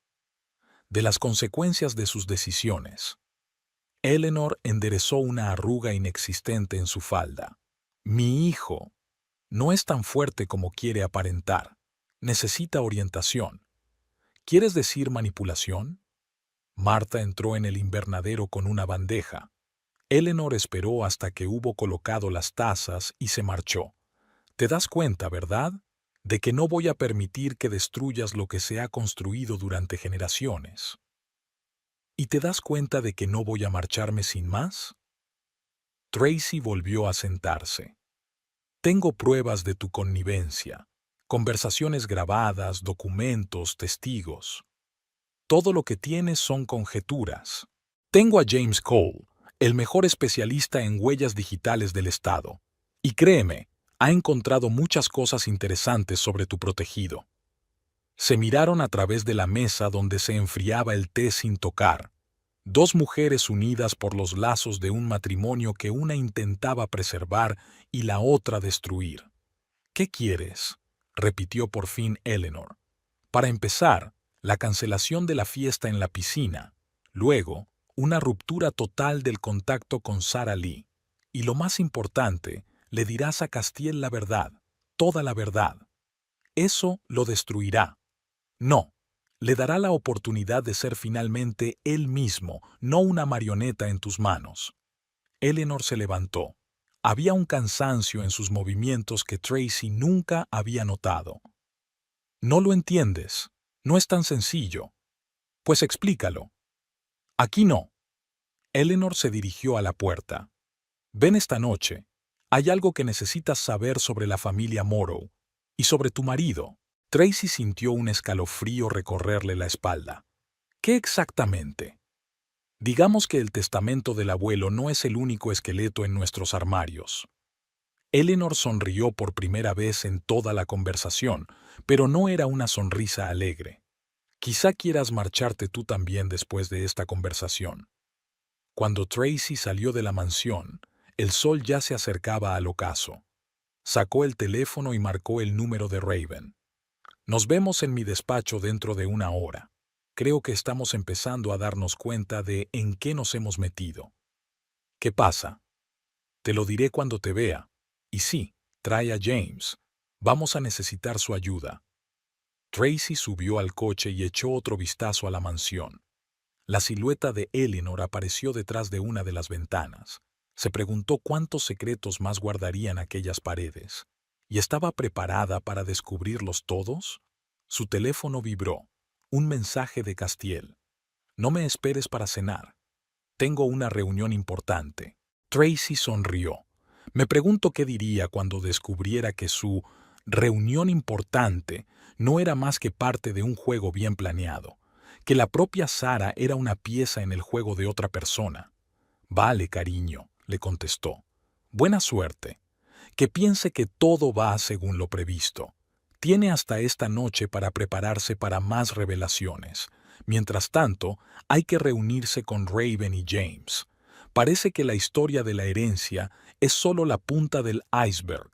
De las consecuencias de sus decisiones. Eleanor enderezó una arruga inexistente en su falda. Mi hijo no es tan fuerte como quiere aparentar. Necesita orientación. ¿Quieres decir manipulación? Marta entró en el invernadero con una bandeja. Eleanor esperó hasta que hubo colocado las tazas y se marchó. ¿Te das cuenta, verdad?, de que no voy a permitir que destruyas lo que se ha construido durante generaciones. ¿Y te das cuenta de que no voy a marcharme sin más? Tracy volvió a sentarse. Tengo pruebas de tu connivencia, conversaciones grabadas, documentos, testigos. Todo lo que tienes son conjeturas. Tengo a James Cole, el mejor especialista en huellas digitales del estado. Y créeme, ha encontrado muchas cosas interesantes sobre tu protegido. Se miraron a través de la mesa donde se enfriaba el té sin tocar. Dos mujeres unidas por los lazos de un matrimonio que una intentaba preservar y la otra destruir. ¿Qué quieres?, repitió por fin Eleanor. Para empezar, la cancelación de la fiesta en la piscina. Luego, una ruptura total del contacto con Sara Lee. Y lo más importante, le dirás a Castiel la verdad, toda la verdad. Eso lo destruirá. No, Le dará la oportunidad de ser finalmente él mismo, no una marioneta en tus manos. Eleanor se levantó. Había un cansancio en sus movimientos que Tracy nunca había notado. No lo entiendes. No es tan sencillo. Pues explícalo. Aquí no. Eleanor se dirigió a la puerta. Ven esta noche. Hay algo que necesitas saber sobre la familia Morrow y sobre tu marido. Tracy sintió un escalofrío recorrerle la espalda. ¿Qué exactamente? Digamos que el testamento del abuelo no es el único esqueleto en nuestros armarios. Eleanor sonrió por primera vez en toda la conversación, pero no era una sonrisa alegre. Quizá quieras marcharte tú también después de esta conversación. Cuando Tracy salió de la mansión, el sol ya se acercaba al ocaso. Sacó el teléfono y marcó el número de Raven. Nos vemos en mi despacho dentro de una hora. Creo que estamos empezando a darnos cuenta de en qué nos hemos metido. ¿Qué pasa? Te lo diré cuando te vea. Y sí, trae a James. Vamos a necesitar su ayuda. Tracy subió al coche y echó otro vistazo a la mansión. La silueta de Eleanor apareció detrás de una de las ventanas. Se preguntó cuántos secretos más guardarían aquellas paredes. ¿Y estaba preparada para descubrirlos todos? Su teléfono vibró. Un mensaje de Castiel. No me esperes para cenar. Tengo una reunión importante. Tracy sonrió. Me pregunto qué diría cuando descubriera que su reunión importante no era más que parte de un juego bien planeado, que la propia Sara era una pieza en el juego de otra persona. Vale, cariño, le contestó. Buena suerte. Que piense que todo va según lo previsto. Tiene hasta esta noche para prepararse para más revelaciones. Mientras tanto, hay que reunirse con Raven y James. Parece que la historia de la herencia es solo la punta del iceberg.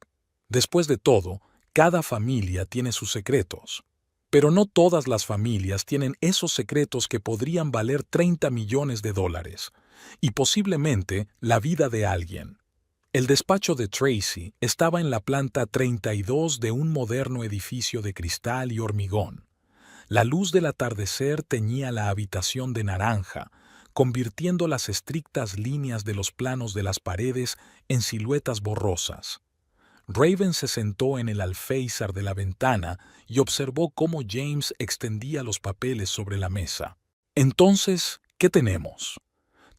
Después de todo, cada familia tiene sus secretos. Pero no todas las familias tienen esos secretos que podrían valer 30 millones de dólares, y posiblemente la vida de alguien. El despacho de Tracy estaba en la planta 32 de un moderno edificio de cristal y hormigón. La luz del atardecer teñía la habitación de naranja, convirtiendo las estrictas líneas de los planos de las paredes en siluetas borrosas. Raven se sentó en el alféizar de la ventana y observó cómo James extendía los papeles sobre la mesa. Entonces, ¿qué tenemos?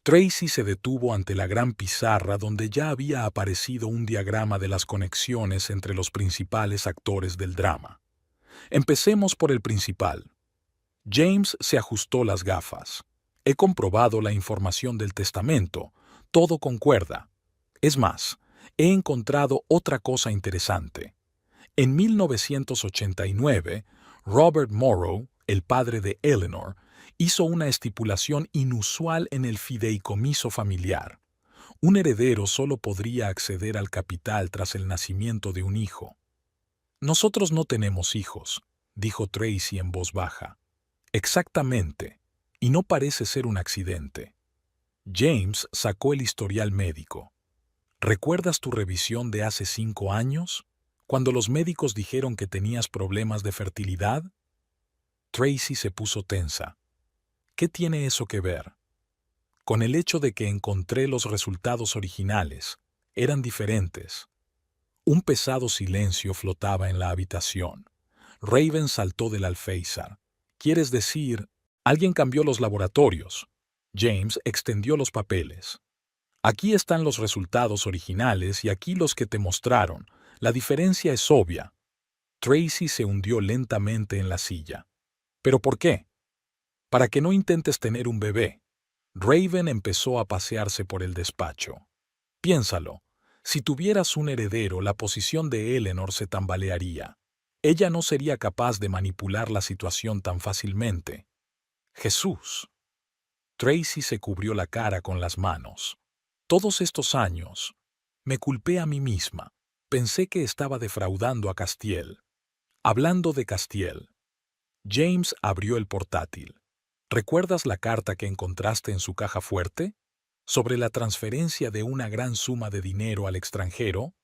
Tracy se detuvo ante la gran pizarra donde ya había aparecido un diagrama de las conexiones entre los principales actores del drama. Empecemos por el principal. James se ajustó las gafas. He comprobado la información del testamento. Todo concuerda. Es más, he encontrado otra cosa interesante. En 1989, Robert Morrow, el padre de Eleanor, hizo una estipulación inusual en el fideicomiso familiar. Un heredero solo podría acceder al capital tras el nacimiento de un hijo. Nosotros no tenemos hijos, dijo Tracy en voz baja. Exactamente, y no parece ser un accidente. James sacó el historial médico. ¿Recuerdas tu revisión de hace 5 años? Cuando los médicos dijeron que tenías problemas de fertilidad. Tracy se puso tensa. ¿Qué tiene eso que ver? Con el hecho de que encontré los resultados originales. Eran diferentes. Un pesado silencio flotaba en la habitación. Raven saltó del alféizar. ¿Quieres decir? Alguien cambió los laboratorios. James extendió los papeles. Aquí están los resultados originales y aquí los que te mostraron. La diferencia es obvia. Tracy se hundió lentamente en la silla. ¿Pero por qué? Para que no intentes tener un bebé. Raven empezó a pasearse por el despacho. Piénsalo. Si tuvieras un heredero, la posición de Eleanor se tambalearía. Ella no sería capaz de manipular la situación tan fácilmente. Jesús. Tracy se cubrió la cara con las manos. Todos estos años, me culpé a mí misma. Pensé que estaba defraudando a Castiel. Hablando de Castiel. James abrió el portátil. ¿Recuerdas la carta que encontraste en su caja fuerte? Sobre la transferencia de una gran suma de dinero al extranjero.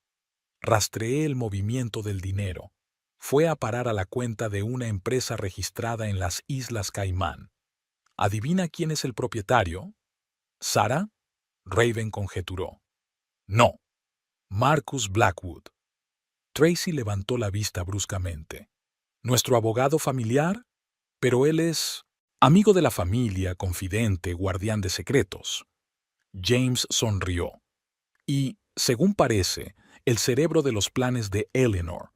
Rastreé el movimiento del dinero. fue a parar a la cuenta de una empresa registrada en las Islas Caimán. ¿Adivina quién es el propietario? ¿Sarah? Raven conjeturó. No, Marcus Blackwood. Tracy levantó la vista bruscamente. ¿Nuestro abogado familiar? Pero él es amigo de la familia, confidente, guardián de secretos. James sonrió. Y, según parece, el cerebro de los planes de Eleanor.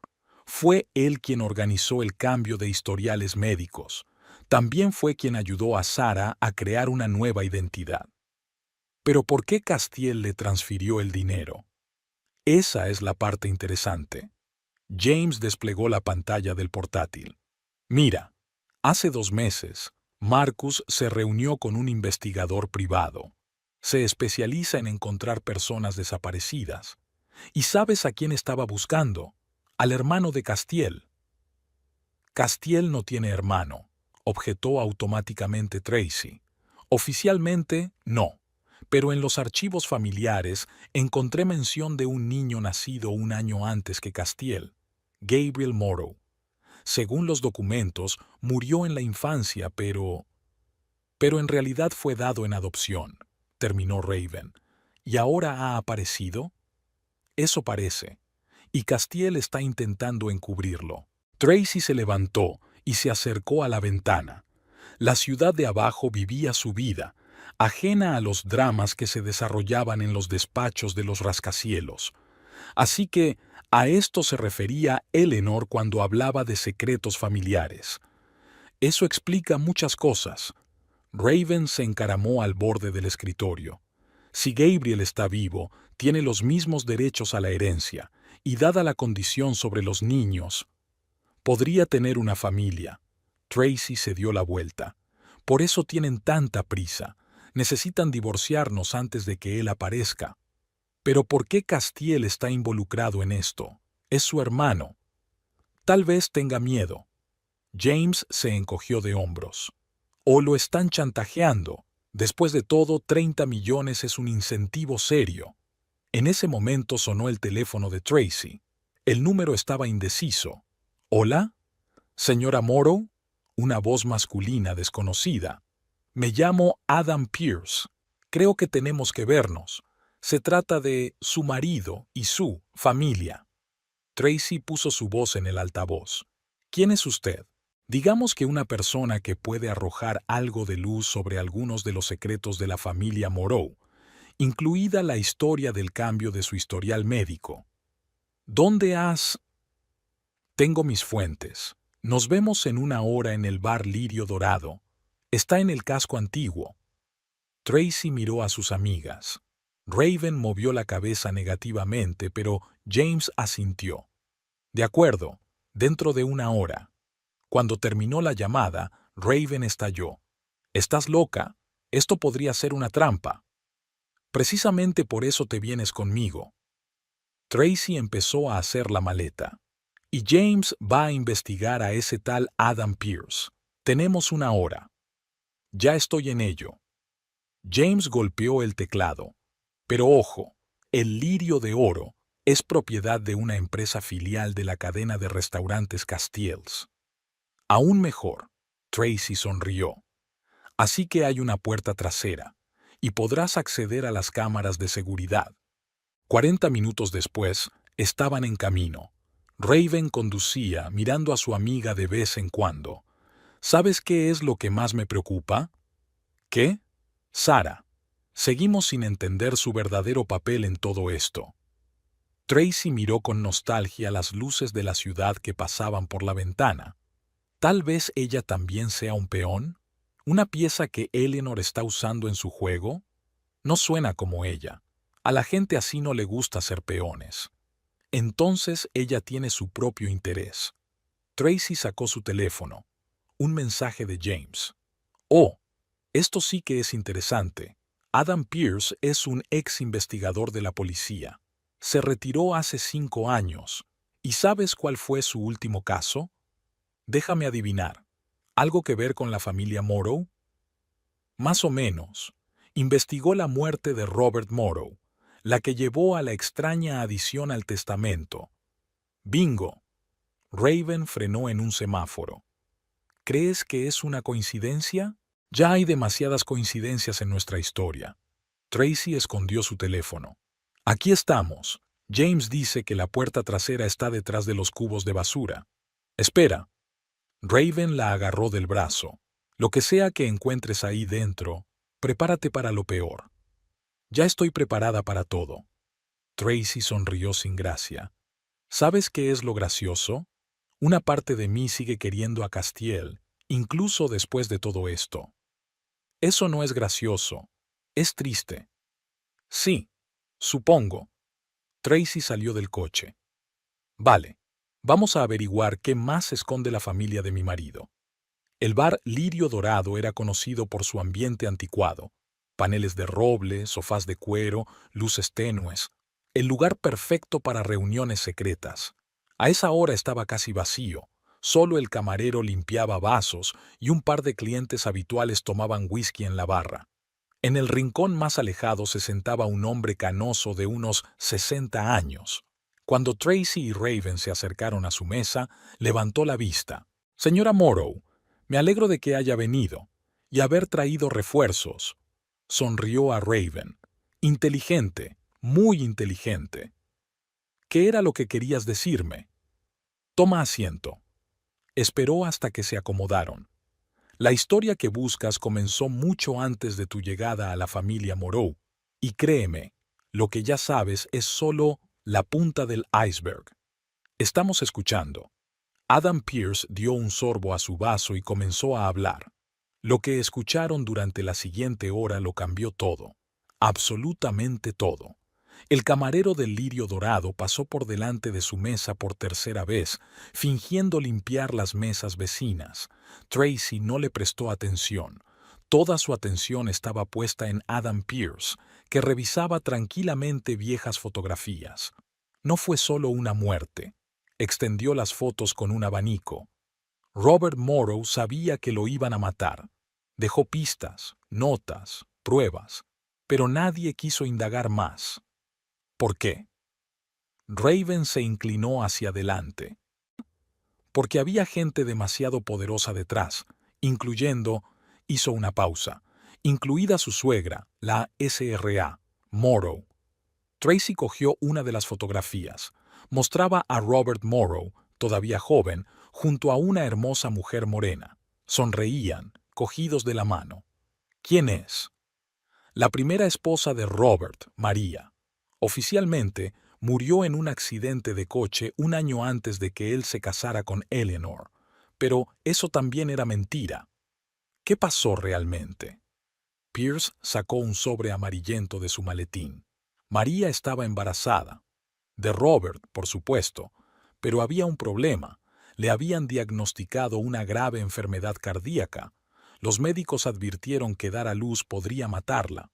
Fue él quien organizó el cambio de historiales médicos. También fue quien ayudó a Sarah a crear una nueva identidad. Pero ¿por qué Castiel le transfirió el dinero? Esa es la parte interesante. James desplegó la pantalla del portátil. Mira, hace 2 meses, Marcus se reunió con un investigador privado. Se especializa en encontrar personas desaparecidas. ¿Y sabes a quién estaba buscando? Al hermano de Castiel. Castiel no tiene hermano, objetó automáticamente Tracy. Oficialmente, no. Pero en los archivos familiares encontré mención de un niño nacido 1 año antes que Castiel, Gabriel Morrow. Según los documentos, murió en la infancia, pero en realidad fue dado en adopción, terminó Raven. ¿Y ahora ha aparecido? Eso parece. Y Castiel está intentando encubrirlo. Tracy se levantó y se acercó a la ventana. La ciudad de abajo vivía su vida, ajena a los dramas que se desarrollaban en los despachos de los rascacielos. Así que a esto se refería Eleanor cuando hablaba de secretos familiares. Eso explica muchas cosas. Raven se encaramó al borde del escritorio. Si Gabriel está vivo, tiene los mismos derechos a la herencia, y dada la condición sobre los niños, podría tener una familia. Tracy se dio la vuelta. Por eso tienen tanta prisa. Necesitan divorciarnos antes de que él aparezca. Pero ¿por qué Castiel está involucrado en esto? Es su hermano. Tal vez tenga miedo. James se encogió de hombros. O lo están chantajeando. Después de todo, 30 millones es un incentivo serio. En ese momento sonó el teléfono de Tracy. El número estaba indeciso. ¿Hola? ¿Señora Morrow? Una voz masculina desconocida. Me llamo Adam Pierce. Creo que tenemos que vernos. Se trata de su marido y su familia. Tracy puso su voz en el altavoz. ¿Quién es usted? Digamos que una persona que puede arrojar algo de luz sobre algunos de los secretos de la familia Morrow, incluida la historia del cambio de su historial médico. ¿Dónde has...? Tengo mis fuentes. Nos vemos en 1 hora en el bar Lirio Dorado. Está en el casco antiguo. Tracy miró a sus amigas. Raven movió la cabeza negativamente, pero James asintió. De acuerdo, dentro de 1 hora. Cuando terminó la llamada, Raven estalló. «¿Estás loca? Esto podría ser una trampa. Precisamente por eso te vienes conmigo». Tracy empezó a hacer la maleta. «Y James va a investigar a ese tal Adam Pierce. Tenemos 1 hora». «Ya estoy en ello». James golpeó el teclado. «Pero ojo, el Lirio de Oro es propiedad de una empresa filial de la cadena de restaurantes Castiels». «Aún mejor», Tracy sonrió. «Así que hay una puerta trasera, y podrás acceder a las cámaras de seguridad». 40 minutos después, estaban en camino. Raven conducía, mirando a su amiga de vez en cuando. «¿Sabes qué es lo que más me preocupa?» «¿Qué?» «Sarah. Seguimos sin entender su verdadero papel en todo esto». Tracy miró con nostalgia las luces de la ciudad que pasaban por la ventana. ¿Tal vez ella también sea un peón? ¿Una pieza que Eleanor está usando en su juego? No suena como ella. A la gente así no le gusta ser peones. Entonces ella tiene su propio interés. Tracy sacó su teléfono. Un mensaje de James. «Oh, esto sí que es interesante. Adam Pierce es un ex investigador de la policía. Se retiró hace 5 años. ¿Y sabes cuál fue su último caso? Déjame adivinar. ¿Algo que ver con la familia Morrow?» «Más o menos. Investigó la muerte de Robert Morrow, la que llevó a la extraña adición al testamento». «Bingo. Raven frenó en un semáforo. ¿Crees que es una coincidencia? Ya hay demasiadas coincidencias en nuestra historia. Tracy escondió su teléfono. Aquí estamos. James dice que la puerta trasera está detrás de los cubos de basura. Espera. Raven la agarró del brazo. Lo que sea que encuentres ahí dentro, prepárate para lo peor. Ya estoy preparada para todo. Tracy sonrió sin gracia. ¿Sabes qué es lo gracioso? Una parte de mí sigue queriendo a Castiel, incluso después de todo esto. Eso no es gracioso. Es triste. Sí, supongo. Tracy salió del coche. Vale, vamos a averiguar qué más esconde la familia de mi marido. El bar Lirio Dorado era conocido por su ambiente anticuado. Paneles de roble, sofás de cuero, luces tenues. El lugar perfecto para reuniones secretas. A esa hora estaba casi vacío. Solo el camarero limpiaba vasos y un par de clientes habituales tomaban whisky en la barra. En el rincón más alejado se sentaba un hombre canoso de unos 60 años. Cuando Tracy y Raven se acercaron a su mesa, levantó la vista. «Señora Morrow, me alegro de que haya venido y haber traído refuerzos». Sonrió a Raven. «Inteligente, muy inteligente». «¿Qué era lo que querías decirme?» «Toma asiento». Esperó hasta que se acomodaron. La historia que buscas comenzó mucho antes de tu llegada a la familia Morrow, y créeme, lo que ya sabes es solo la punta del iceberg. Estamos escuchando. Adam Pearce dio un sorbo a su vaso y comenzó a hablar. Lo que escucharon durante la siguiente hora lo cambió todo. Absolutamente todo. El camarero del Lirio Dorado pasó por delante de su mesa por tercera vez, fingiendo limpiar las mesas vecinas. Tracy no le prestó atención. Toda su atención estaba puesta en Adam Pearce, que revisaba tranquilamente viejas fotografías. No fue solo una muerte. Extendió las fotos con un abanico. Robert Morrow sabía que lo iban a matar. Dejó pistas, notas, pruebas, pero nadie quiso indagar más. ¿Por qué? Raven se inclinó hacia adelante. Porque había gente demasiado poderosa detrás, incluyendo, hizo una pausa, incluida su suegra, la SRA, Morrow. Tracy cogió una de las fotografías. Mostraba a Robert Morrow, todavía joven, junto a una hermosa mujer morena. Sonreían, cogidos de la mano. ¿Quién es? La primera esposa de Robert, María. Oficialmente, murió en un accidente de coche un año antes de que él se casara con Eleanor. Pero eso también era mentira. ¿Qué pasó realmente? Pearce sacó un sobre amarillento de su maletín. María estaba embarazada. De Robert, por supuesto. Pero había un problema. Le habían diagnosticado una grave enfermedad cardíaca. Los médicos advirtieron que dar a luz podría matarla.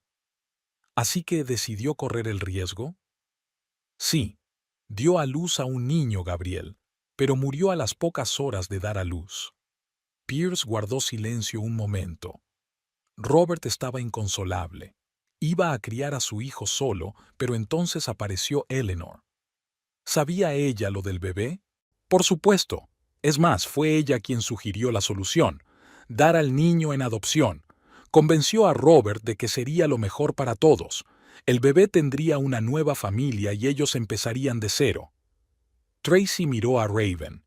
¿Así que decidió correr el riesgo? Sí, dio a luz a un niño, Gabriel, pero murió a las pocas horas de dar a luz. Pearce guardó silencio un momento. Robert estaba inconsolable. Iba a criar a su hijo solo, pero entonces apareció Eleanor. ¿Sabía ella lo del bebé? Por supuesto. Es más, fue ella quien sugirió la solución: dar al niño en adopción. Convenció a Robert de que sería lo mejor para todos. El bebé tendría una nueva familia y ellos empezarían de cero. Tracy miró a Raven.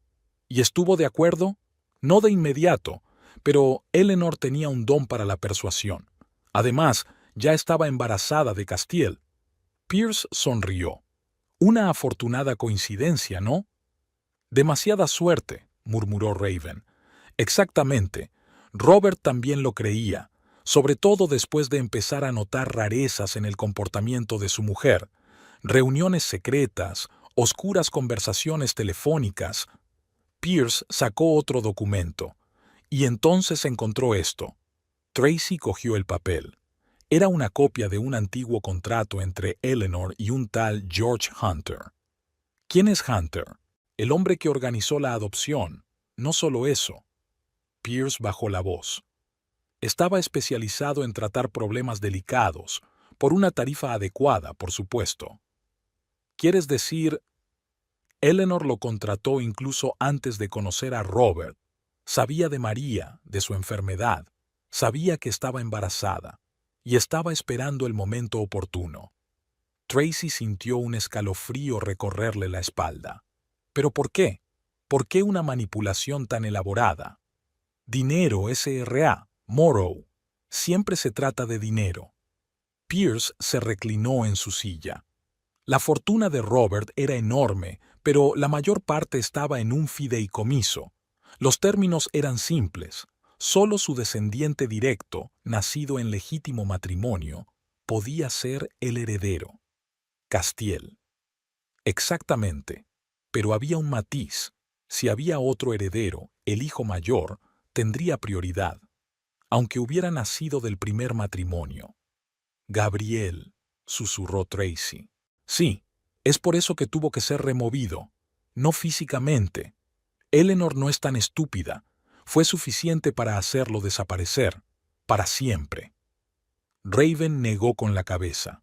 ¿Y estuvo de acuerdo? No de inmediato, pero Eleanor tenía un don para la persuasión. Además, ya estaba embarazada de Castiel. Pearce sonrió. Una afortunada coincidencia, ¿no? Demasiada suerte, murmuró Raven. Exactamente. Robert también lo creía, sobre todo después de empezar a notar rarezas en el comportamiento de su mujer. Reuniones secretas, oscuras conversaciones telefónicas. Pearce sacó otro documento, y entonces encontró esto. Tracy cogió el papel. Era una copia de un antiguo contrato entre Eleanor y un tal George Hunter. ¿Quién es Hunter? El hombre que organizó la adopción. No solo eso. Pearce bajó la voz. Estaba especializado en tratar problemas delicados, por una tarifa adecuada, por supuesto. ¿Quieres decir? Eleanor lo contrató incluso antes de conocer a Robert. Sabía de María, de su enfermedad, sabía que estaba embarazada y estaba esperando el momento oportuno. Tracy sintió un escalofrío recorrerle la espalda. ¿Pero por qué? ¿Por qué una manipulación tan elaborada? Dinero, SRA, Morrow. Siempre se trata de dinero. Pierce se reclinó en su silla. La fortuna de Robert era enorme, pero la mayor parte estaba en un fideicomiso. Los términos eran simples. Solo su descendiente directo, nacido en legítimo matrimonio, podía ser el heredero. Castiel. Exactamente. Pero había un matiz. Si había otro heredero, el hijo mayor, tendría prioridad, aunque hubiera nacido del primer matrimonio. Gabriel, susurró Tracy. Sí, es por eso que tuvo que ser removido. No físicamente. Eleanor no es tan estúpida. Fue suficiente para hacerlo desaparecer, para siempre. Raven negó con la cabeza.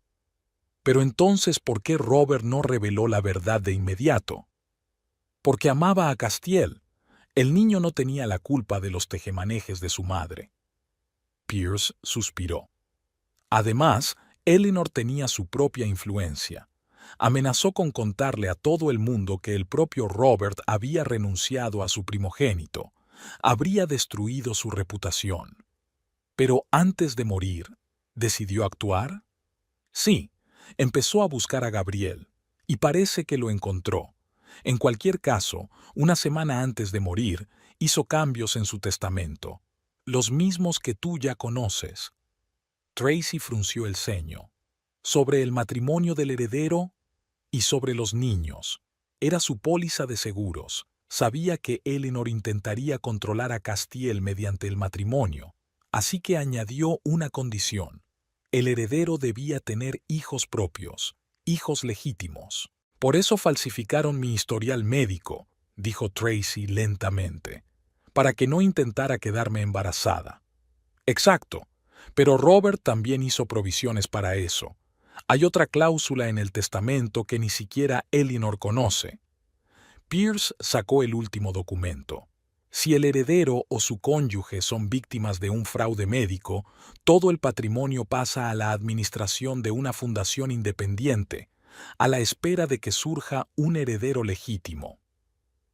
Pero entonces, ¿por qué Robert no reveló la verdad de inmediato? Porque amaba a Castiel. El niño no tenía la culpa de los tejemanejes de su madre. Pierce suspiró. Además, Eleanor tenía su propia influencia. Amenazó con contarle a todo el mundo que el propio Robert había renunciado a su primogénito. Habría destruido su reputación. Pero antes de morir, ¿decidió actuar? Sí. Empezó a buscar a Gabriel, y parece que lo encontró. En cualquier caso, una semana antes de morir, hizo cambios en su testamento, los mismos que tú ya conoces. Tracy frunció el ceño. Sobre el matrimonio del heredero y sobre los niños. Era su póliza de seguros. Sabía que Eleanor intentaría controlar a Castiel mediante el matrimonio, así que añadió una condición. El heredero debía tener hijos propios, hijos legítimos. Por eso falsificaron mi historial médico, dijo Tracy lentamente, para que no intentara quedarme embarazada. Exacto, pero Robert también hizo provisiones para eso. Hay otra cláusula en el testamento que ni siquiera Eleanor conoce. Pierce sacó el último documento. Si el heredero o su cónyuge son víctimas de un fraude médico, todo el patrimonio pasa a la administración de una fundación independiente, a la espera de que surja un heredero legítimo.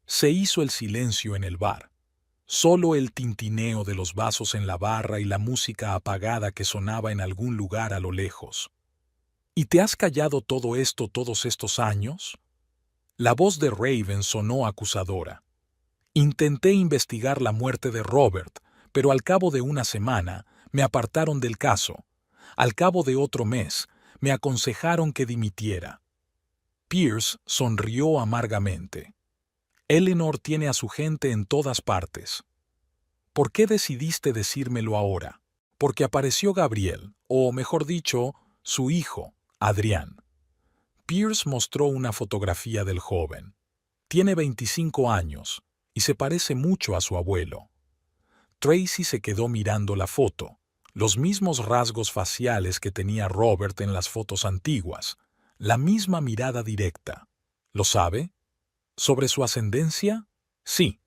Se hizo el silencio en el bar. Solo el tintineo de los vasos en la barra y la música apagada que sonaba en algún lugar a lo lejos. ¿Y te has callado todo esto todos estos años? La voz de Raven sonó acusadora. Intenté investigar la muerte de Robert, pero al cabo de una semana me apartaron del caso. Al cabo de otro mes, me aconsejaron que dimitiera. Pierce sonrió amargamente. Eleanor tiene a su gente en todas partes. ¿Por qué decidiste decírmelo ahora? Porque apareció Gabriel, o mejor dicho, su hijo, Adrián. Pierce mostró una fotografía del joven. Tiene 25 años. Y se parece mucho a su abuelo. Tracy se quedó mirando la foto, los mismos rasgos faciales que tenía Robert en las fotos antiguas, la misma mirada directa. ¿Lo sabe? ¿Sobre su ascendencia? Sí,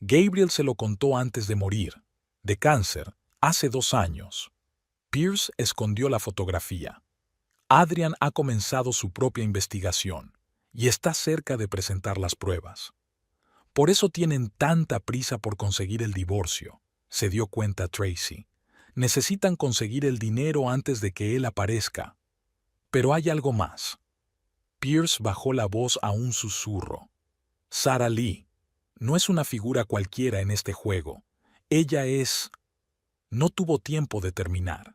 Gabriel se lo contó antes de morir, de cáncer, hace 2 años. Pierce escondió la fotografía. Adrian ha comenzado su propia investigación y está cerca de presentar las pruebas. Por eso tienen tanta prisa por conseguir el divorcio, se dio cuenta Tracy. Necesitan conseguir el dinero antes de que él aparezca. Pero hay algo más. Pierce bajó la voz a un susurro. Sarah Lee no es una figura cualquiera en este juego. Ella es... No tuvo tiempo de terminar.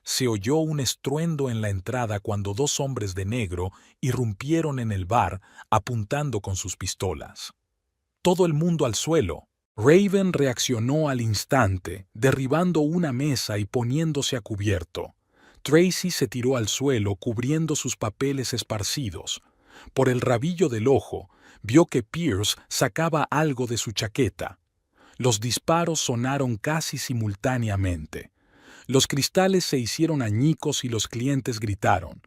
Se oyó un estruendo en la entrada cuando 2 hombres de negro irrumpieron en el bar apuntando con sus pistolas. Todo el mundo al suelo. Raven reaccionó al instante, derribando una mesa y poniéndose a cubierto. Tracy se tiró al suelo cubriendo sus papeles esparcidos. Por el rabillo del ojo, vio que Pierce sacaba algo de su chaqueta. Los disparos sonaron casi simultáneamente. Los cristales se hicieron añicos y los clientes gritaron.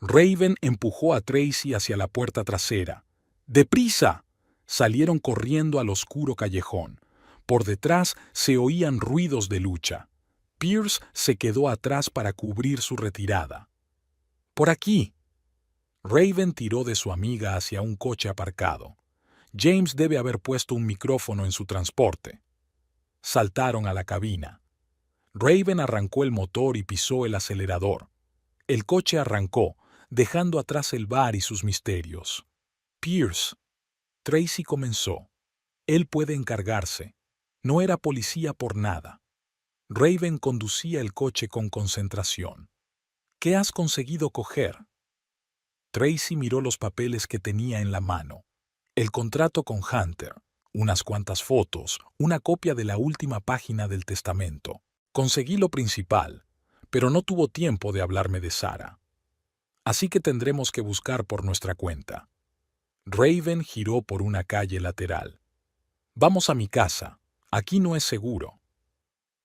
Raven empujó a Tracy hacia la puerta trasera. ¡Deprisa! Salieron corriendo al oscuro callejón. Por detrás se oían ruidos de lucha. Pierce se quedó atrás para cubrir su retirada. ¡Por aquí! Raven tiró de su amiga hacia un coche aparcado. James debe haber puesto un micrófono en su transporte. Saltaron a la cabina. Raven arrancó el motor y pisó el acelerador. El coche arrancó, dejando atrás el bar y sus misterios. Pierce. Tracy comenzó. Él puede encargarse. No era policía por nada. Raven conducía el coche con concentración. ¿Qué has conseguido coger? Tracy miró los papeles que tenía en la mano. El contrato con Hunter, unas cuantas fotos, una copia de la última página del testamento. Conseguí lo principal, pero no tuvo tiempo de hablarme de Sarah. Así que tendremos que buscar por nuestra cuenta. Raven giró por una calle lateral. Vamos a mi casa. Aquí no es seguro.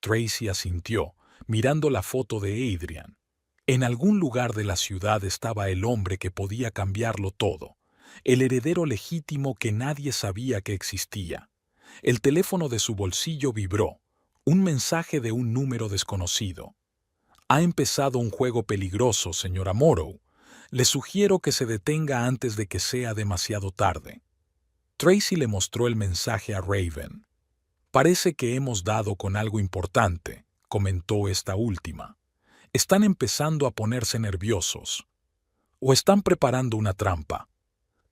Tracy asintió, mirando la foto de Adrian. En algún lugar de la ciudad estaba el hombre que podía cambiarlo todo, el heredero legítimo que nadie sabía que existía. El teléfono de su bolsillo vibró, un mensaje de un número desconocido. Ha empezado un juego peligroso, señora Morrow. Le sugiero que se detenga antes de que sea demasiado tarde. Tracy le mostró el mensaje a Raven. Parece que hemos dado con algo importante, comentó esta última. Están empezando a ponerse nerviosos. O están preparando una trampa.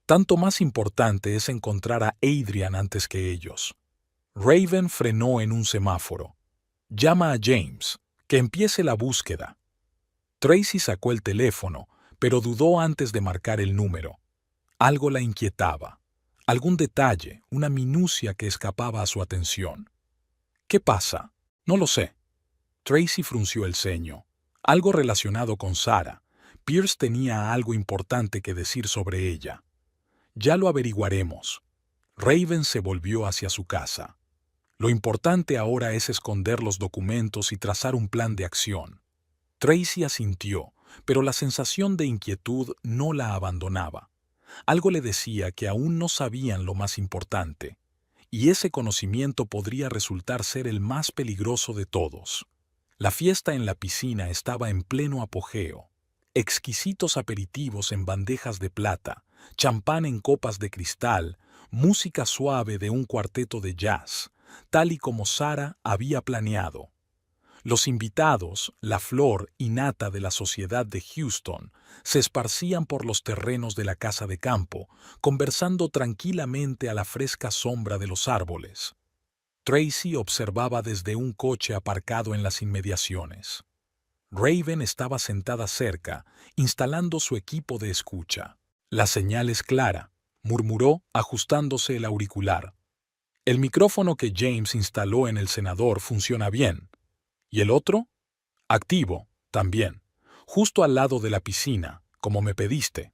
Tanto más importante es encontrar a Adrian antes que ellos. Raven frenó en un semáforo. Llama a James, que empiece la búsqueda. Tracy sacó el teléfono, pero dudó antes de marcar el número. Algo la inquietaba. Algún detalle, una minucia que escapaba a su atención. ¿Qué pasa? No lo sé. Tracy frunció el ceño. Algo relacionado con Sarah. Pierce tenía algo importante que decir sobre ella. Ya lo averiguaremos. Raven se volvió hacia su casa. Lo importante ahora es esconder los documentos y trazar un plan de acción. Tracy asintió, pero la sensación de inquietud no la abandonaba. Algo le decía que aún no sabían lo más importante, y ese conocimiento podría resultar ser el más peligroso de todos. La fiesta en la piscina estaba en pleno apogeo. Exquisitos aperitivos en bandejas de plata, champán en copas de cristal, música suave de un cuarteto de jazz, tal y como Sarah había planeado. Los invitados, la flor y nata de la sociedad de Houston, se esparcían por los terrenos de la casa de campo, conversando tranquilamente a la fresca sombra de los árboles. Tracy observaba desde un coche aparcado en las inmediaciones. Raven estaba sentada cerca, instalando su equipo de escucha. La señal es clara, murmuró, ajustándose el auricular. El micrófono que James instaló en el senador funciona bien. ¿Y el otro? Activo, también, justo al lado de la piscina, como me pediste.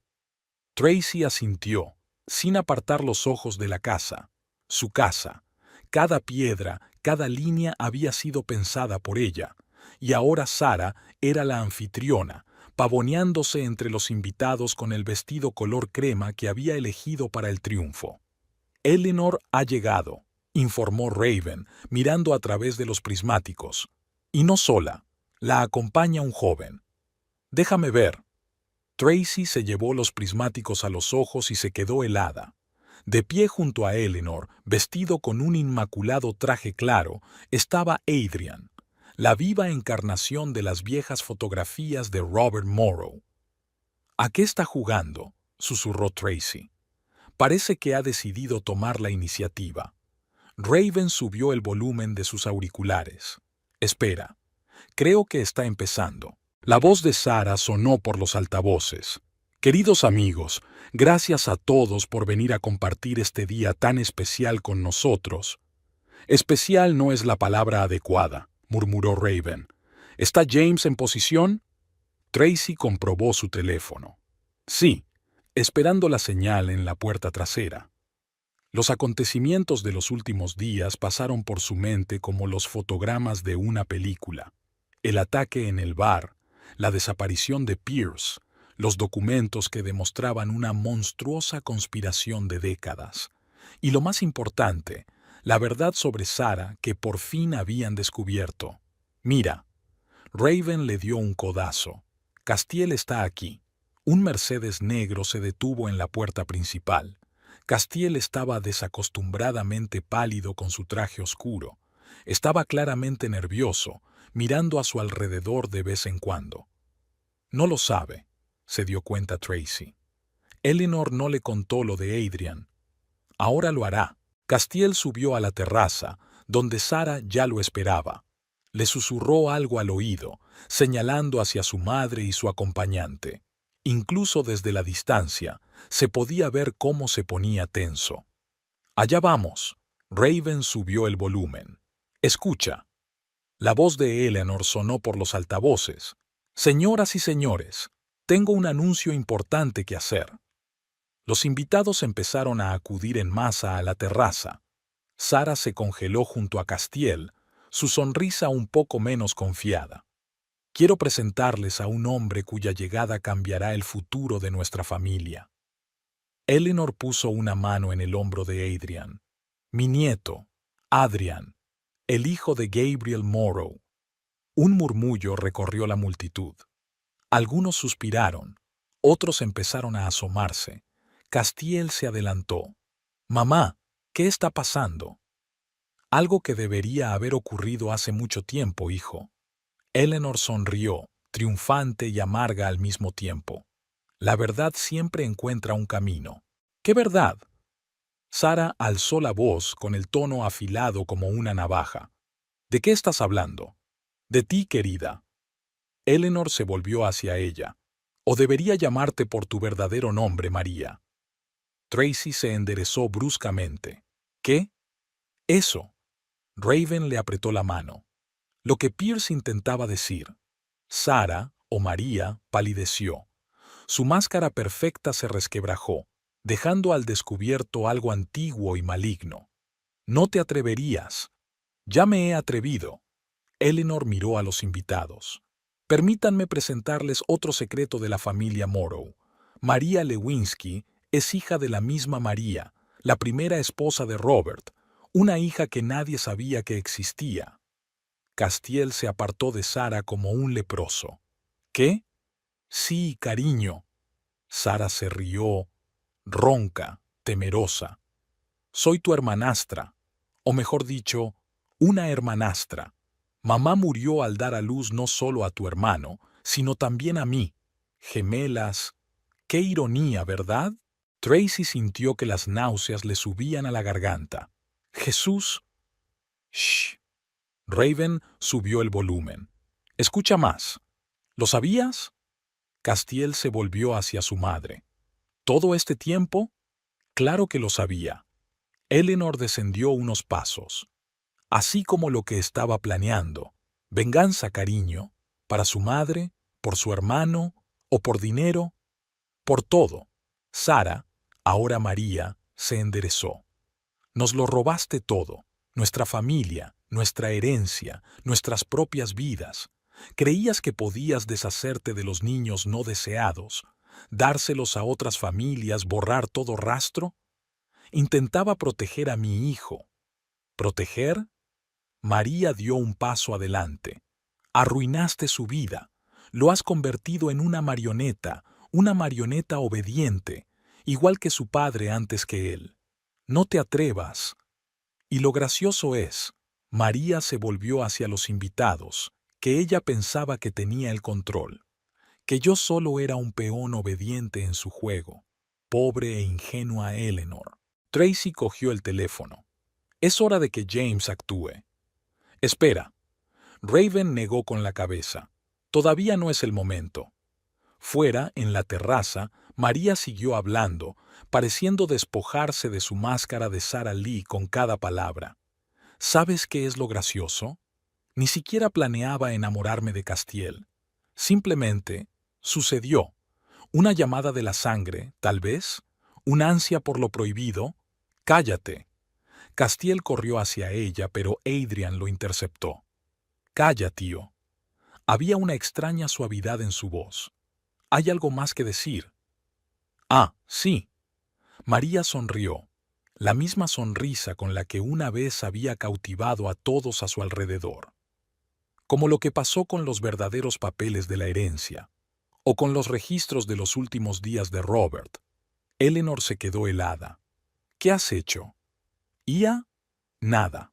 Tracy asintió, sin apartar los ojos de la casa. Su casa. Cada piedra, cada línea había sido pensada por ella, y ahora Sarah era la anfitriona, pavoneándose entre los invitados con el vestido color crema que había elegido para el triunfo. Eleanor ha llegado, informó Raven, mirando a través de los prismáticos. Y no sola, la acompaña un joven. Déjame ver. Tracy se llevó los prismáticos a los ojos y se quedó helada. De pie junto a Eleanor, vestido con un inmaculado traje claro, estaba Adrian, la viva encarnación de las viejas fotografías de Robert Morrow. ¿A qué está jugando?, susurró Tracy. Parece que ha decidido tomar la iniciativa. Raven subió el volumen de sus auriculares. Espera. Creo que está empezando. La voz de Sarah sonó por los altavoces. Queridos amigos, gracias a todos por venir a compartir este día tan especial con nosotros. Especial no es la palabra adecuada, murmuró Raven. ¿Está James en posición? Tracy comprobó su teléfono. Sí, esperando la señal en la puerta trasera. Los acontecimientos de los últimos días pasaron por su mente como los fotogramas de una película. El ataque en el bar, la desaparición de Pierce, los documentos que demostraban una monstruosa conspiración de décadas. Y lo más importante, la verdad sobre Sarah que por fin habían descubierto. Mira, Raven le dio un codazo. Castiel está aquí. Un Mercedes negro se detuvo en la puerta principal. Castiel estaba desacostumbradamente pálido con su traje oscuro. Estaba claramente nervioso, mirando a su alrededor de vez en cuando. No lo sabe, se dio cuenta Tracy. Eleanor no le contó lo de Adrian. Ahora lo hará. Castiel subió a la terraza, donde Sarah ya lo esperaba. Le susurró algo al oído, señalando hacia su madre y su acompañante. Incluso desde la distancia, se podía ver cómo se ponía tenso. Allá vamos. Raven subió el volumen. Escucha. La voz de Eleanor sonó por los altavoces. Señoras y señores, tengo un anuncio importante que hacer. Los invitados empezaron a acudir en masa a la terraza. Sarah se congeló junto a Castiel, su sonrisa un poco menos confiada. Quiero presentarles a un hombre cuya llegada cambiará el futuro de nuestra familia. Eleanor puso una mano en el hombro de Adrian. Mi nieto, Adrian, el hijo de Gabriel Morrow. Un murmullo recorrió la multitud. Algunos suspiraron, otros empezaron a asomarse. Castiel se adelantó. Mamá, ¿qué está pasando? Algo que debería haber ocurrido hace mucho tiempo, hijo. Eleanor sonrió, triunfante y amarga al mismo tiempo. La verdad siempre encuentra un camino. ¿Qué verdad? Sarah alzó la voz con el tono afilado como una navaja. ¿De qué estás hablando? De ti, querida. Eleanor se volvió hacia ella. ¿O debería llamarte por tu verdadero nombre, María? Tracy se enderezó bruscamente. ¿Qué? Eso. Raven le apretó la mano. Lo que Pierce intentaba decir. Sarah, o María, palideció. Su máscara perfecta se resquebrajó, dejando al descubierto algo antiguo y maligno. No te atreverías. Ya me he atrevido. Eleanor miró a los invitados. Permítanme presentarles otro secreto de la familia Morrow. María Lewinsky es hija de la misma María, la primera esposa de Robert, una hija que nadie sabía que existía. Castiel se apartó de Sarah como un leproso. ¿Qué? Sí, cariño. Sarah se rió, ronca, temerosa. Soy tu hermanastra, o mejor dicho, una hermanastra. Mamá murió al dar a luz no solo a tu hermano, sino también a mí. Gemelas. Qué ironía, ¿verdad? Tracy sintió que las náuseas le subían a la garganta. Jesús. Shh. Raven subió el volumen. Escucha más. ¿Lo sabías? Castiel se volvió hacia su madre. ¿Todo este tiempo? Claro que lo sabía. Eleanor descendió unos pasos. Así como lo que estaba planeando. Venganza, cariño. Para su madre, por su hermano, o por dinero. Por todo. Sarah, ahora María, se enderezó. Nos lo robaste todo. Nuestra familia, nuestra herencia, nuestras propias vidas. ¿Creías que podías deshacerte de los niños no deseados, dárselos a otras familias, borrar todo rastro? Intentaba proteger a mi hijo. ¿Proteger? María dio un paso adelante. Arruinaste su vida. Lo has convertido en una marioneta obediente, igual que su padre antes que él. No te atrevas. Y lo gracioso es, María se volvió hacia los invitados, que ella pensaba que tenía el control, que yo solo era un peón obediente en su juego. Pobre e ingenua Eleanor. Tracy cogió el teléfono. Es hora de que James actúe. Espera. Raven negó con la cabeza. Todavía no es el momento. Fuera, en la terraza, María siguió hablando, pareciendo despojarse de su máscara de Sarah Lee con cada palabra. ¿Sabes qué es lo gracioso? Ni siquiera planeaba enamorarme de Castiel. Simplemente sucedió. Una llamada de la sangre, tal vez. Un ansia por lo prohibido. Cállate. Castiel corrió hacia ella, pero Adrian lo interceptó. Calla, tío. Había una extraña suavidad en su voz. ¿Hay algo más que decir? Ah, sí. María sonrió, la misma sonrisa con la que una vez había cautivado a todos a su alrededor. Como lo que pasó con los verdaderos papeles de la herencia, o con los registros de los últimos días de Robert. Eleanor se quedó helada. ¿Qué has hecho? ¿Ia? Nada.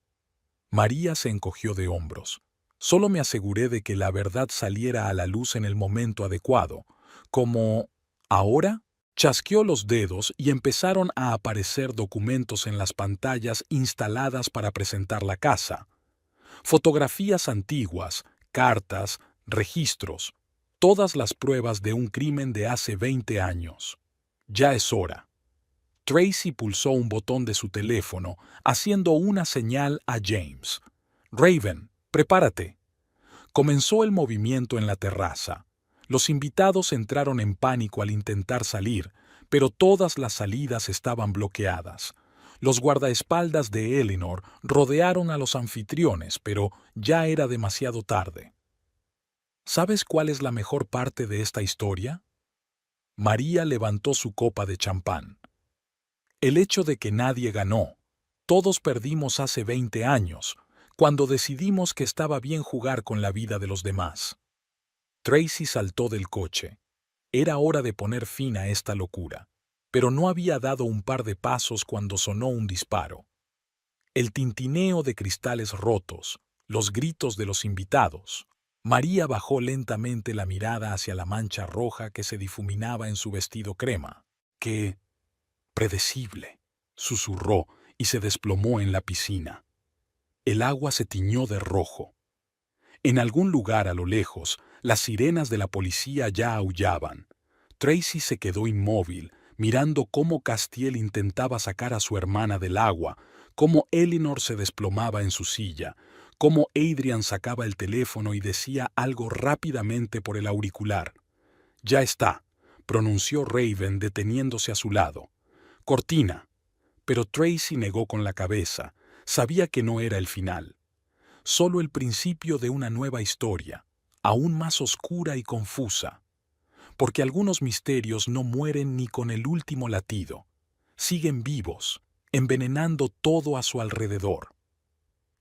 María se encogió de hombros. Solo me aseguré de que la verdad saliera a la luz en el momento adecuado, como ¿ahora? Chasqueó los dedos y empezaron a aparecer documentos en las pantallas instaladas para presentar la casa. Fotografías antiguas, cartas, registros, todas las pruebas de un crimen de hace 20 años. Ya es hora. Tracy pulsó un botón de su teléfono, haciendo una señal a James. Raven, prepárate. Comenzó el movimiento en la terraza. Los invitados entraron en pánico al intentar salir, pero todas las salidas estaban bloqueadas. Los guardaespaldas de Eleanor rodearon a los anfitriones, pero ya era demasiado tarde. ¿Sabes cuál es la mejor parte de esta historia? María levantó su copa de champán. El hecho de que nadie ganó. Todos perdimos hace 20 años, cuando decidimos que estaba bien jugar con la vida de los demás. Tracy saltó del coche. Era hora de poner fin a esta locura, pero no había dado un par de pasos cuando sonó un disparo. El tintineo de cristales rotos, los gritos de los invitados. María bajó lentamente la mirada hacia la mancha roja que se difuminaba en su vestido crema. ¡Qué predecible!, susurró y se desplomó en la piscina. El agua se tiñó de rojo. En algún lugar a lo lejos, las sirenas de la policía ya aullaban. Tracy se quedó inmóvil, mirando cómo Castiel intentaba sacar a su hermana del agua, cómo Eleanor se desplomaba en su silla, cómo Adrian sacaba el teléfono y decía algo rápidamente por el auricular. «Ya está», pronunció Raven deteniéndose a su lado. «Cortina». Pero Tracy negó con la cabeza. Sabía que no era el final. Solo el principio de una nueva historia, aún más oscura y confusa. Porque algunos misterios no mueren ni con el último latido. Siguen vivos, envenenando todo a su alrededor.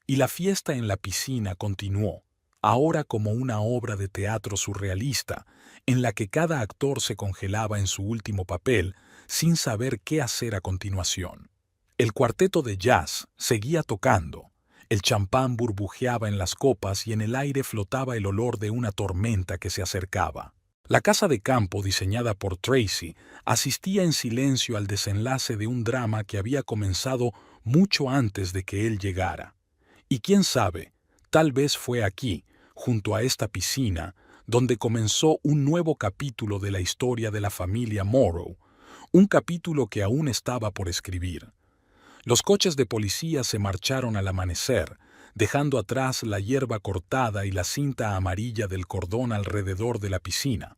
Y la fiesta en la piscina continuó, ahora como una obra de teatro surrealista, en la que cada actor se congelaba en su último papel sin saber qué hacer a continuación. El cuarteto de jazz seguía tocando. El champán burbujeaba en las copas y en el aire flotaba el olor de una tormenta que se acercaba. La casa de campo diseñada por Tracy asistía en silencio al desenlace de un drama que había comenzado mucho antes de que él llegara. Y quién sabe, tal vez fue aquí, junto a esta piscina, donde comenzó un nuevo capítulo de la historia de la familia Morrow, un capítulo que aún estaba por escribir. Los coches de policía se marcharon al amanecer, dejando atrás la hierba cortada y la cinta amarilla del cordón alrededor de la piscina.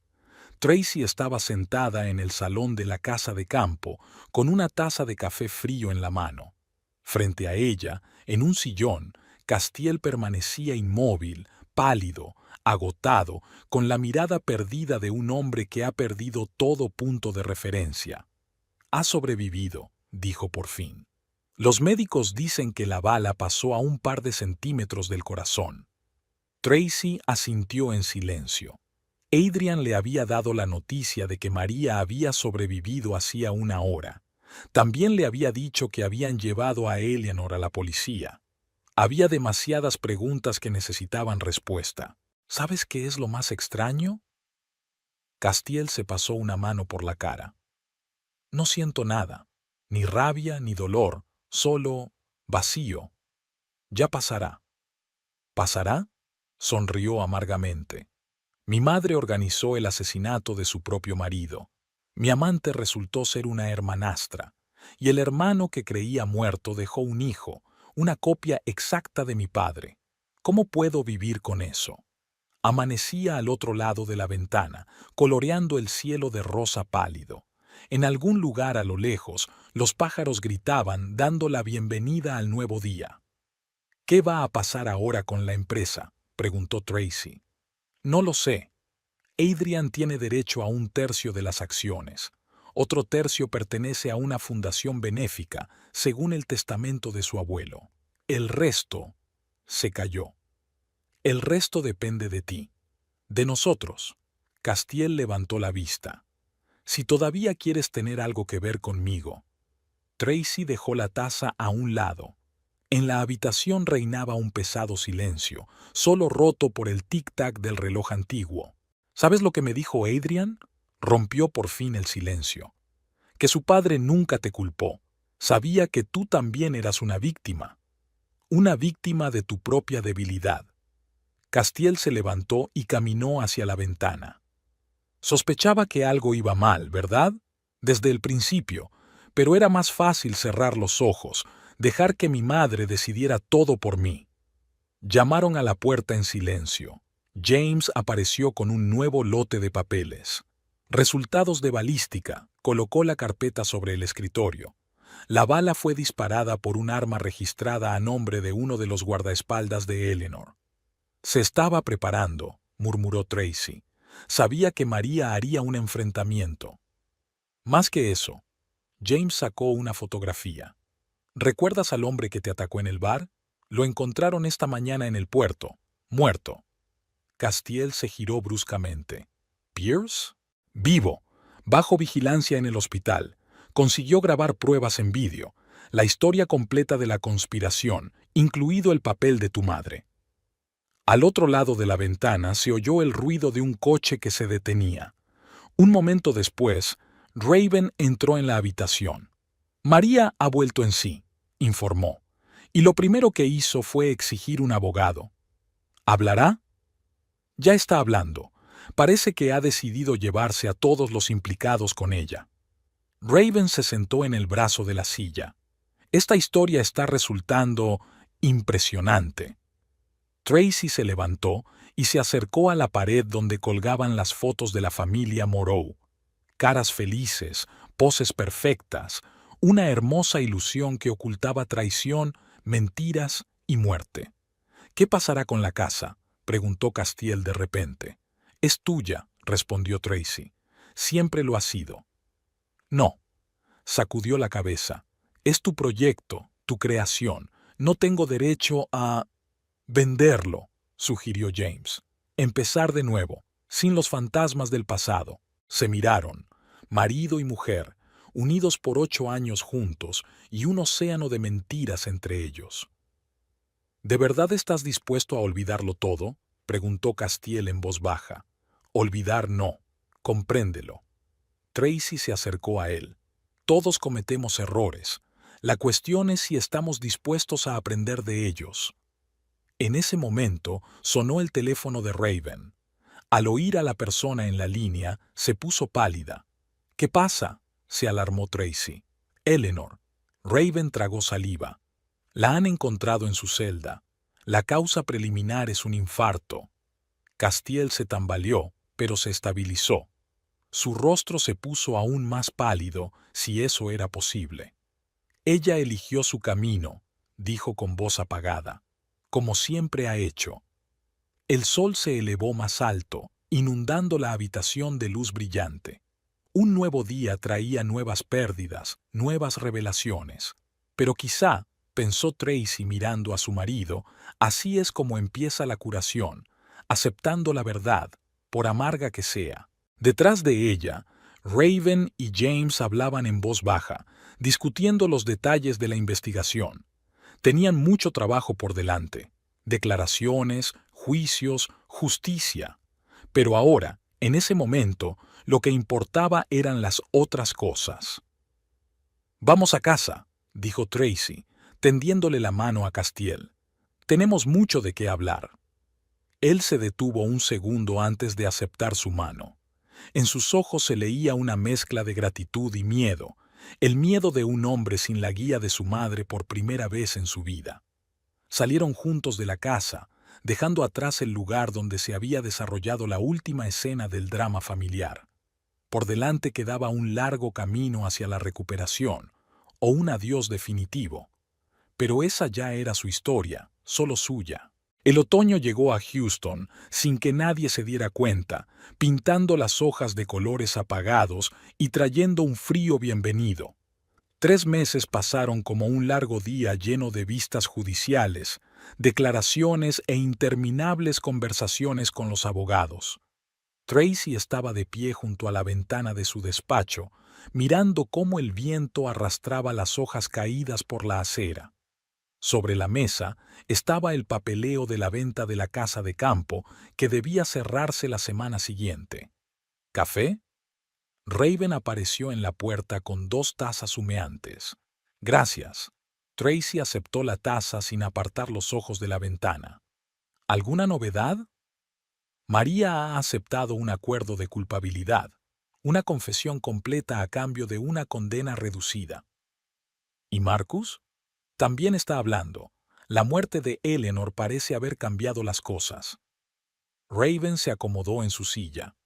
Tracy estaba sentada en el salón de la casa de campo, con una taza de café frío en la mano. Frente a ella, en un sillón, Castiel permanecía inmóvil, pálido, agotado, con la mirada perdida de un hombre que ha perdido todo punto de referencia. «Ha sobrevivido», dijo por fin. «Los médicos dicen que la bala pasó a un par de centímetros del corazón». Tracy asintió en silencio. Adrian le había dado la noticia de que María había sobrevivido hacía una hora. También le había dicho que habían llevado a Eleanor a la policía. Había demasiadas preguntas que necesitaban respuesta. ¿Sabes qué es lo más extraño? Castiel se pasó una mano por la cara. No siento nada, ni rabia ni dolor, solo vacío. Ya pasará. ¿Pasará? Sonrió amargamente. Mi madre organizó el asesinato de su propio marido. Mi amante resultó ser una hermanastra, y el hermano que creía muerto dejó un hijo, una copia exacta de mi padre. ¿Cómo puedo vivir con eso? Amanecía al otro lado de la ventana, coloreando el cielo de rosa pálido. En algún lugar a lo lejos, los pájaros gritaban dando la bienvenida al nuevo día. «¿Qué va a pasar ahora con la empresa?», preguntó Tracy. «No lo sé». Adrian tiene derecho a un tercio de las acciones. Otro tercio pertenece a una fundación benéfica, según el testamento de su abuelo. El resto se cayó. El resto depende de ti, de nosotros. Castiel levantó la vista. Si todavía quieres tener algo que ver conmigo. Tracy dejó la taza a un lado. En la habitación reinaba un pesado silencio, solo roto por el tic-tac del reloj antiguo. ¿Sabes lo que me dijo Adrian? Rompió por fin el silencio. Que su padre nunca te culpó. Sabía que tú también eras una víctima de tu propia debilidad. Castiel se levantó y caminó hacia la ventana. Sospechaba que algo iba mal, ¿verdad? Desde el principio, pero era más fácil cerrar los ojos, dejar que mi madre decidiera todo por mí. Llamaron a la puerta en silencio. James apareció con un nuevo lote de papeles. Resultados de balística. Colocó la carpeta sobre el escritorio. La bala fue disparada por un arma registrada a nombre de uno de los guardaespaldas de Eleanor. Se estaba preparando, murmuró Tracy. Sabía que María haría un enfrentamiento. Más que eso, James sacó una fotografía. ¿Recuerdas al hombre que te atacó en el bar? Lo encontraron esta mañana en el puerto, muerto. Castiel se giró bruscamente. ¿Pierce? Vivo, bajo vigilancia en el hospital. Consiguió grabar pruebas en vídeo, la historia completa de la conspiración, incluido el papel de tu madre. Al otro lado de la ventana se oyó el ruido de un coche que se detenía. Un momento después, Raven entró en la habitación. María ha vuelto en sí, informó, y lo primero que hizo fue exigir un abogado. ¿Hablará? Ya está hablando. Parece que ha decidido llevarse a todos los implicados con ella. Raven se sentó en el brazo de la silla. Esta historia está resultando impresionante. Tracy se levantó y se acercó a la pared donde colgaban las fotos de la familia Moreau. Caras felices, poses perfectas, una hermosa ilusión que ocultaba traición, mentiras y muerte. ¿Qué pasará con la casa?, preguntó Castiel de repente. Es tuya, respondió Tracy. Siempre lo ha sido. No. Sacudió la cabeza. Es tu proyecto, tu creación. No tengo derecho a venderlo, sugirió James. Empezar de nuevo, sin los fantasmas del pasado. Se miraron, marido y mujer, unidos por 8 años juntos y un océano de mentiras entre ellos. ¿De verdad estás dispuesto a olvidarlo todo?, preguntó Castiel en voz baja. Olvidar no, compréndelo. Tracy se acercó a él. Todos cometemos errores. La cuestión es si estamos dispuestos a aprender de ellos. En ese momento sonó el teléfono de Raven. Al oír a la persona en la línea, se puso pálida. ¿Qué pasa?, se alarmó Tracy. Eleanor. Raven tragó saliva. La han encontrado en su celda. La causa preliminar es un infarto. Castiel se tambaleó, pero se estabilizó. Su rostro se puso aún más pálido, si eso era posible. Ella eligió su camino, dijo con voz apagada, como siempre ha hecho. El sol se elevó más alto, inundando la habitación de luz brillante. Un nuevo día traía nuevas pérdidas, nuevas revelaciones. Pero quizá, pensó Tracy mirando a su marido, así es como empieza la curación, aceptando la verdad, por amarga que sea. Detrás de ella, Raven y James hablaban en voz baja, discutiendo los detalles de la investigación. Tenían mucho trabajo por delante, declaraciones, juicios, justicia. Pero ahora, en ese momento, lo que importaba eran las otras cosas. «Vamos a casa», dijo Tracy, tendiéndole la mano a Castiel. «Tenemos mucho de qué hablar». Él se detuvo un segundo antes de aceptar su mano. En sus ojos se leía una mezcla de gratitud y miedo, el miedo de un hombre sin la guía de su madre por primera vez en su vida. Salieron juntos de la casa, dejando atrás el lugar donde se había desarrollado la última escena del drama familiar. Por delante quedaba un largo camino hacia la recuperación, o un adiós definitivo. Pero esa ya era su historia, solo suya. El otoño llegó a Houston sin que nadie se diera cuenta, pintando las hojas de colores apagados y trayendo un frío bienvenido. 3 meses pasaron como un largo día lleno de vistas judiciales, declaraciones e interminables conversaciones con los abogados. Tracy estaba de pie junto a la ventana de su despacho, mirando cómo el viento arrastraba las hojas caídas por la acera. Sobre la mesa estaba el papeleo de la venta de la casa de campo que debía cerrarse la semana siguiente. ¿Café? Raven apareció en la puerta con 2 tazas humeantes. Gracias. Tracy aceptó la taza sin apartar los ojos de la ventana. ¿Alguna novedad? María ha aceptado un acuerdo de culpabilidad, una confesión completa a cambio de una condena reducida. ¿Y Marcus? También está hablando. La muerte de Eleanor parece haber cambiado las cosas. Raven se acomodó en su silla.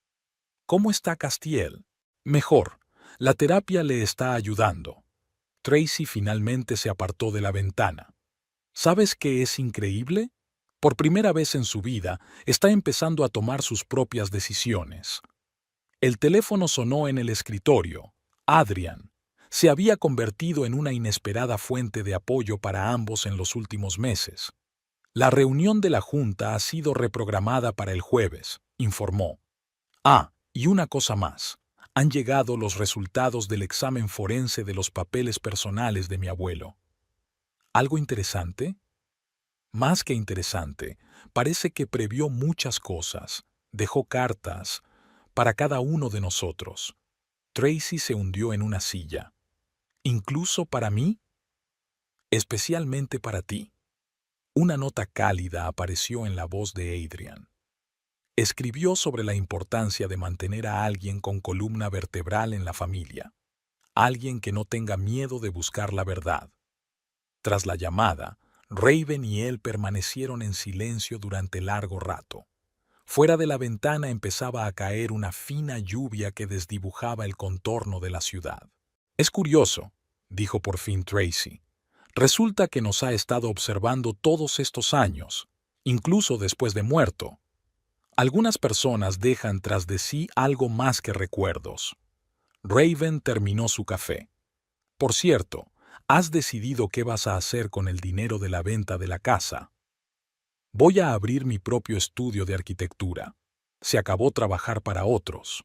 ¿Cómo está Castiel? Mejor. La terapia le está ayudando. Tracy finalmente se apartó de la ventana. ¿Sabes qué es increíble? Por primera vez en su vida, está empezando a tomar sus propias decisiones. El teléfono sonó en el escritorio. Adrian se había convertido en una inesperada fuente de apoyo para ambos en los últimos meses. La reunión de la Junta ha sido reprogramada para el jueves, informó. Y una cosa más. Han llegado los resultados del examen forense de los papeles personales de mi abuelo. ¿Algo interesante? Más que interesante, parece que previó muchas cosas. Dejó cartas para cada uno de nosotros. Tracy se hundió en una silla. ¿Incluso para mí? Especialmente para ti. Una nota cálida apareció en la voz de Adrian. Escribió sobre la importancia de mantener a alguien con columna vertebral en la familia. Alguien que no tenga miedo de buscar la verdad. Tras la llamada, Raven y él permanecieron en silencio durante largo rato. Fuera de la ventana empezaba a caer una fina lluvia que desdibujaba el contorno de la ciudad. Es curioso, dijo por fin Tracy. Resulta que nos ha estado observando todos estos años, incluso después de muerto. Algunas personas dejan tras de sí algo más que recuerdos. Raven terminó su café. Por cierto, ¿has decidido qué vas a hacer con el dinero de la venta de la casa? Voy a abrir mi propio estudio de arquitectura. Se acabó trabajar para otros.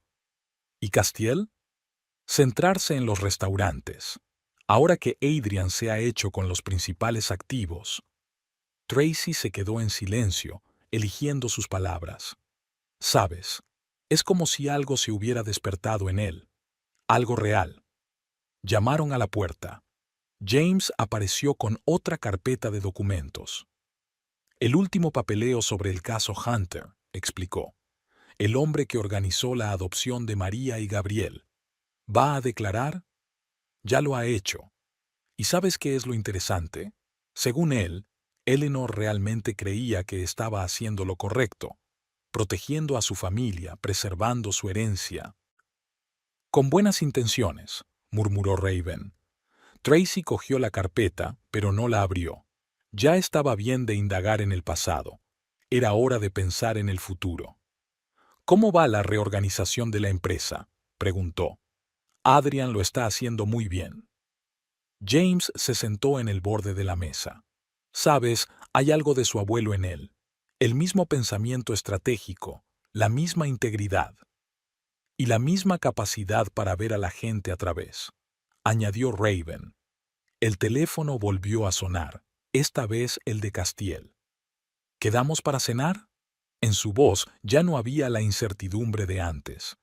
¿Y Castiel? Centrarse en los restaurantes. Ahora que Adrian se ha hecho con los principales activos. Tracy se quedó en silencio, eligiendo sus palabras. Sabes, es como si algo se hubiera despertado en él. Algo real. Llamaron a la puerta. James apareció con otra carpeta de documentos. El último papeleo sobre el caso Hunter, explicó. El hombre que organizó la adopción de María y Gabriel. ¿Va a declarar? Ya lo ha hecho. ¿Y sabes qué es lo interesante? Según él, Eleanor realmente creía que estaba haciendo lo correcto, protegiendo a su familia, preservando su herencia. Con buenas intenciones, murmuró Raven. Tracy cogió la carpeta, pero no la abrió. Ya estaba bien de indagar en el pasado. Era hora de pensar en el futuro. ¿Cómo va la reorganización de la empresa?, preguntó. Adrian lo está haciendo muy bien. James se sentó en el borde de la mesa. Sabes, hay algo de su abuelo en él. El mismo pensamiento estratégico, la misma integridad. Y la misma capacidad para ver a la gente a través, añadió Raven. El teléfono volvió a sonar, esta vez el de Castiel. ¿Quedamos para cenar? En su voz ya no había la incertidumbre de antes.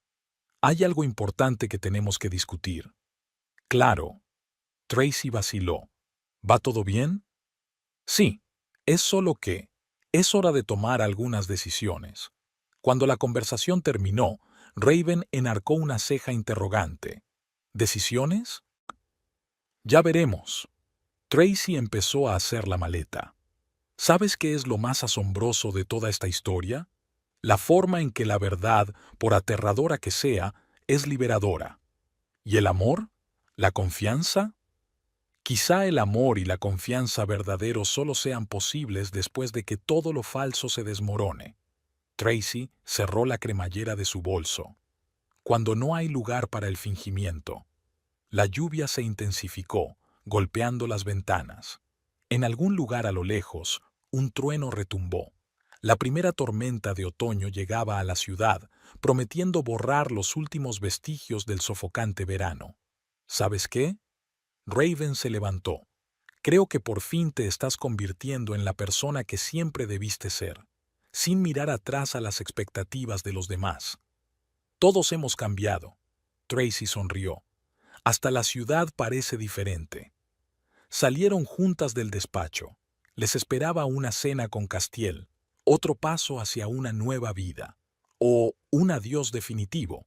Hay algo importante que tenemos que discutir. Claro. Tracy vaciló. ¿Va todo bien? Sí. Es solo que es hora de tomar algunas decisiones. Cuando la conversación terminó, Raven enarcó una ceja interrogante. ¿Decisiones? Ya veremos. Tracy empezó a hacer la maleta. ¿Sabes qué es lo más asombroso de toda esta historia? La forma en que la verdad, por aterradora que sea, es liberadora. ¿Y el amor? ¿La confianza? Quizá el amor y la confianza verdaderos solo sean posibles después de que todo lo falso se desmorone. Tracy cerró la cremallera de su bolso. Cuando no hay lugar para el fingimiento. La lluvia se intensificó, golpeando las ventanas. En algún lugar a lo lejos, un trueno retumbó. La primera tormenta de otoño llegaba a la ciudad, prometiendo borrar los últimos vestigios del sofocante verano. ¿Sabes qué? Raven se levantó. Creo que por fin te estás convirtiendo en la persona que siempre debiste ser, sin mirar atrás a las expectativas de los demás. Todos hemos cambiado. Tracy sonrió. Hasta la ciudad parece diferente. Salieron juntas del despacho. Les esperaba una cena con Castiel, otro paso hacia una nueva vida, o un adiós definitivo.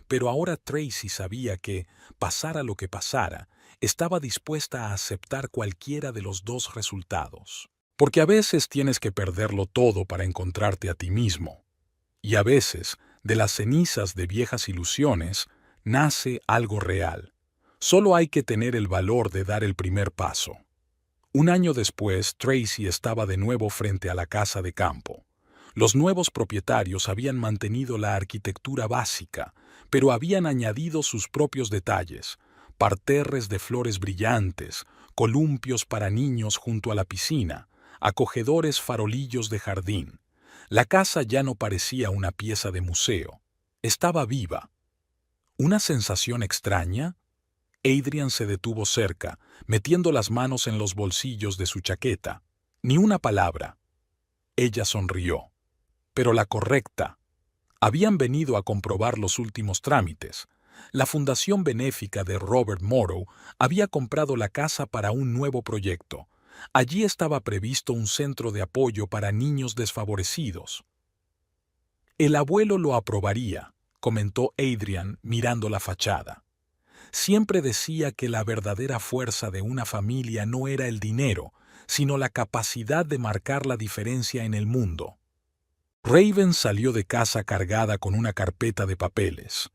Pero ahora Tracy sabía que, pasara lo que pasara, estaba dispuesta a aceptar cualquiera de los dos resultados. Porque a veces tienes que perderlo todo para encontrarte a ti mismo. Y a veces, de las cenizas de viejas ilusiones, nace algo real. Solo hay que tener el valor de dar el primer paso. Un año después, Tracy estaba de nuevo frente a la casa de campo. Los nuevos propietarios habían mantenido la arquitectura básica, pero habían añadido sus propios detalles: parterres de flores brillantes, columpios para niños junto a la piscina, acogedores farolillos de jardín. La casa ya no parecía una pieza de museo. Estaba viva. ¿Una sensación extraña? Adrian se detuvo cerca, metiendo las manos en los bolsillos de su chaqueta. Ni una palabra. Ella sonrió. Pero la correcta. Habían venido a comprobar los últimos trámites. La fundación benéfica de Robert Morrow había comprado la casa para un nuevo proyecto. Allí estaba previsto un centro de apoyo para niños desfavorecidos. El abuelo lo aprobaría, comentó Adrian mirando la fachada. Siempre decía que la verdadera fuerza de una familia no era el dinero, sino la capacidad de marcar la diferencia en el mundo. Raven salió de casa cargada con una carpeta de papeles.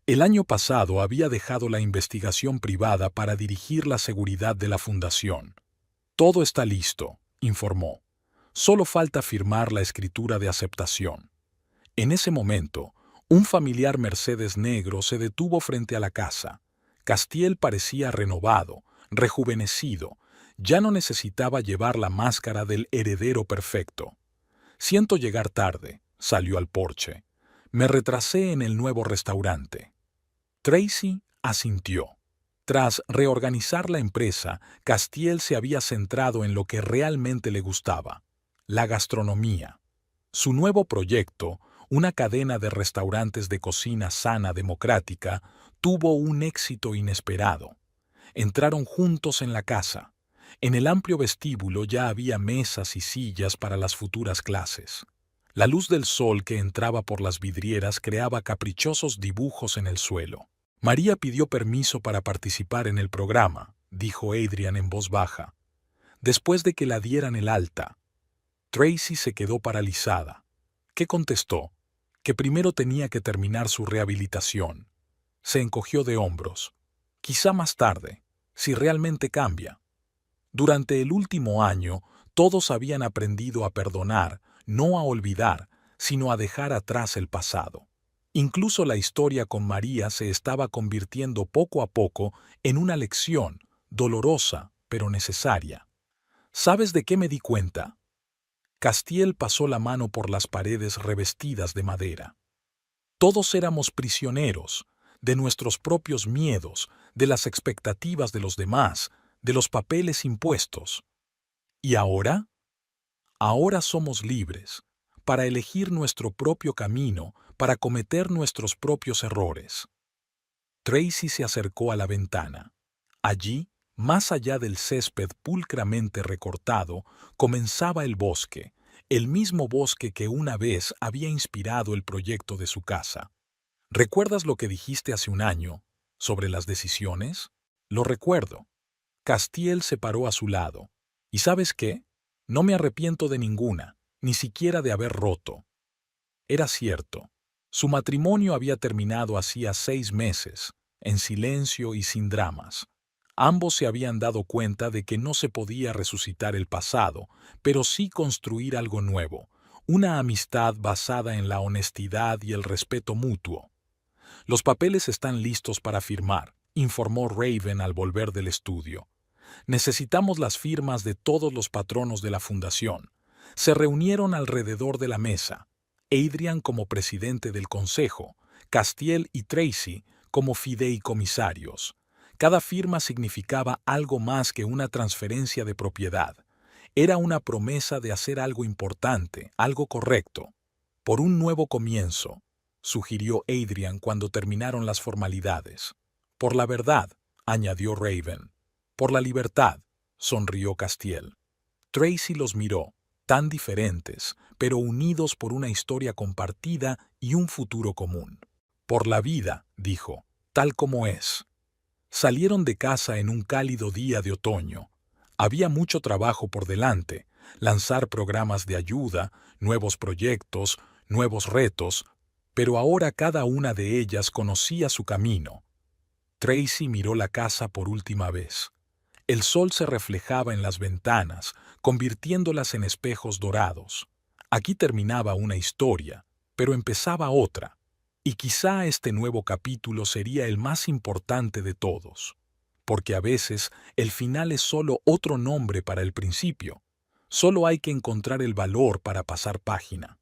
El año pasado había dejado la investigación privada para dirigir la seguridad de la fundación. Todo está listo, informó. Solo falta firmar la escritura de aceptación. En ese momento, un familiar Mercedes negro se detuvo frente a la casa. Castiel parecía renovado, rejuvenecido. Ya no necesitaba llevar la máscara del heredero perfecto. Siento llegar tarde, salió al porche. Me retrasé en el nuevo restaurante. Tracy asintió. Tras reorganizar la empresa, Castiel se había centrado en lo que realmente le gustaba: la gastronomía. Su nuevo proyecto, una cadena de restaurantes de cocina sana democrática, tuvo un éxito inesperado. Entraron juntos en la casa. En el amplio vestíbulo ya había mesas y sillas para las futuras clases. La luz del sol que entraba por las vidrieras creaba caprichosos dibujos en el suelo. María pidió permiso para participar en el programa, dijo Adrian en voz baja. Después de que la dieran el alta. Tracy se quedó paralizada. ¿Qué contestó? Que primero tenía que terminar su rehabilitación. Se encogió de hombros. Quizá más tarde, si realmente cambia. Durante el último año, todos habían aprendido a perdonar, no a olvidar, sino a dejar atrás el pasado. Incluso la historia con María se estaba convirtiendo poco a poco en una lección, dolorosa, pero necesaria. ¿Sabes de qué me di cuenta? Castiel pasó la mano por las paredes revestidas de madera. Todos éramos prisioneros de nuestros propios miedos, de las expectativas de los demás, de los papeles impuestos. ¿Y ahora? Ahora somos libres, para elegir nuestro propio camino, para cometer nuestros propios errores. Tracy se acercó a la ventana. Allí, más allá del césped pulcramente recortado, comenzaba el bosque, el mismo bosque que una vez había inspirado el proyecto de su casa. ¿Recuerdas lo que dijiste hace un año sobre las decisiones? Lo recuerdo. Castiel se paró a su lado. ¿Y sabes qué? No me arrepiento de ninguna, ni siquiera de haber roto. Era cierto. Su matrimonio había terminado hacía 6 meses, en silencio y sin dramas. Ambos se habían dado cuenta de que no se podía resucitar el pasado, pero sí construir algo nuevo, una amistad basada en la honestidad y el respeto mutuo. Los papeles están listos para firmar, informó Raven al volver del estudio. Necesitamos las firmas de todos los patronos de la fundación. Se reunieron alrededor de la mesa, Adrian como presidente del consejo, Castiel y Tracy como fideicomisarios. Cada firma significaba algo más que una transferencia de propiedad. Era una promesa de hacer algo importante, algo correcto. Por un nuevo comienzo, sugirió Adrian cuando terminaron las formalidades. Por la verdad, añadió Raven. Por la libertad, sonrió Castiel. Tracy los miró, tan diferentes, pero unidos por una historia compartida y un futuro común. Por la vida, dijo, tal como es. Salieron de casa en un cálido día de otoño. Había mucho trabajo por delante, lanzar programas de ayuda, nuevos proyectos, nuevos retos, pero ahora cada una de ellas conocía su camino. Tracy miró la casa por última vez. El sol se reflejaba en las ventanas, convirtiéndolas en espejos dorados. Aquí terminaba una historia, pero empezaba otra. Y quizá este nuevo capítulo sería el más importante de todos. Porque a veces el final es solo otro nombre para el principio. Solo hay que encontrar el valor para pasar página.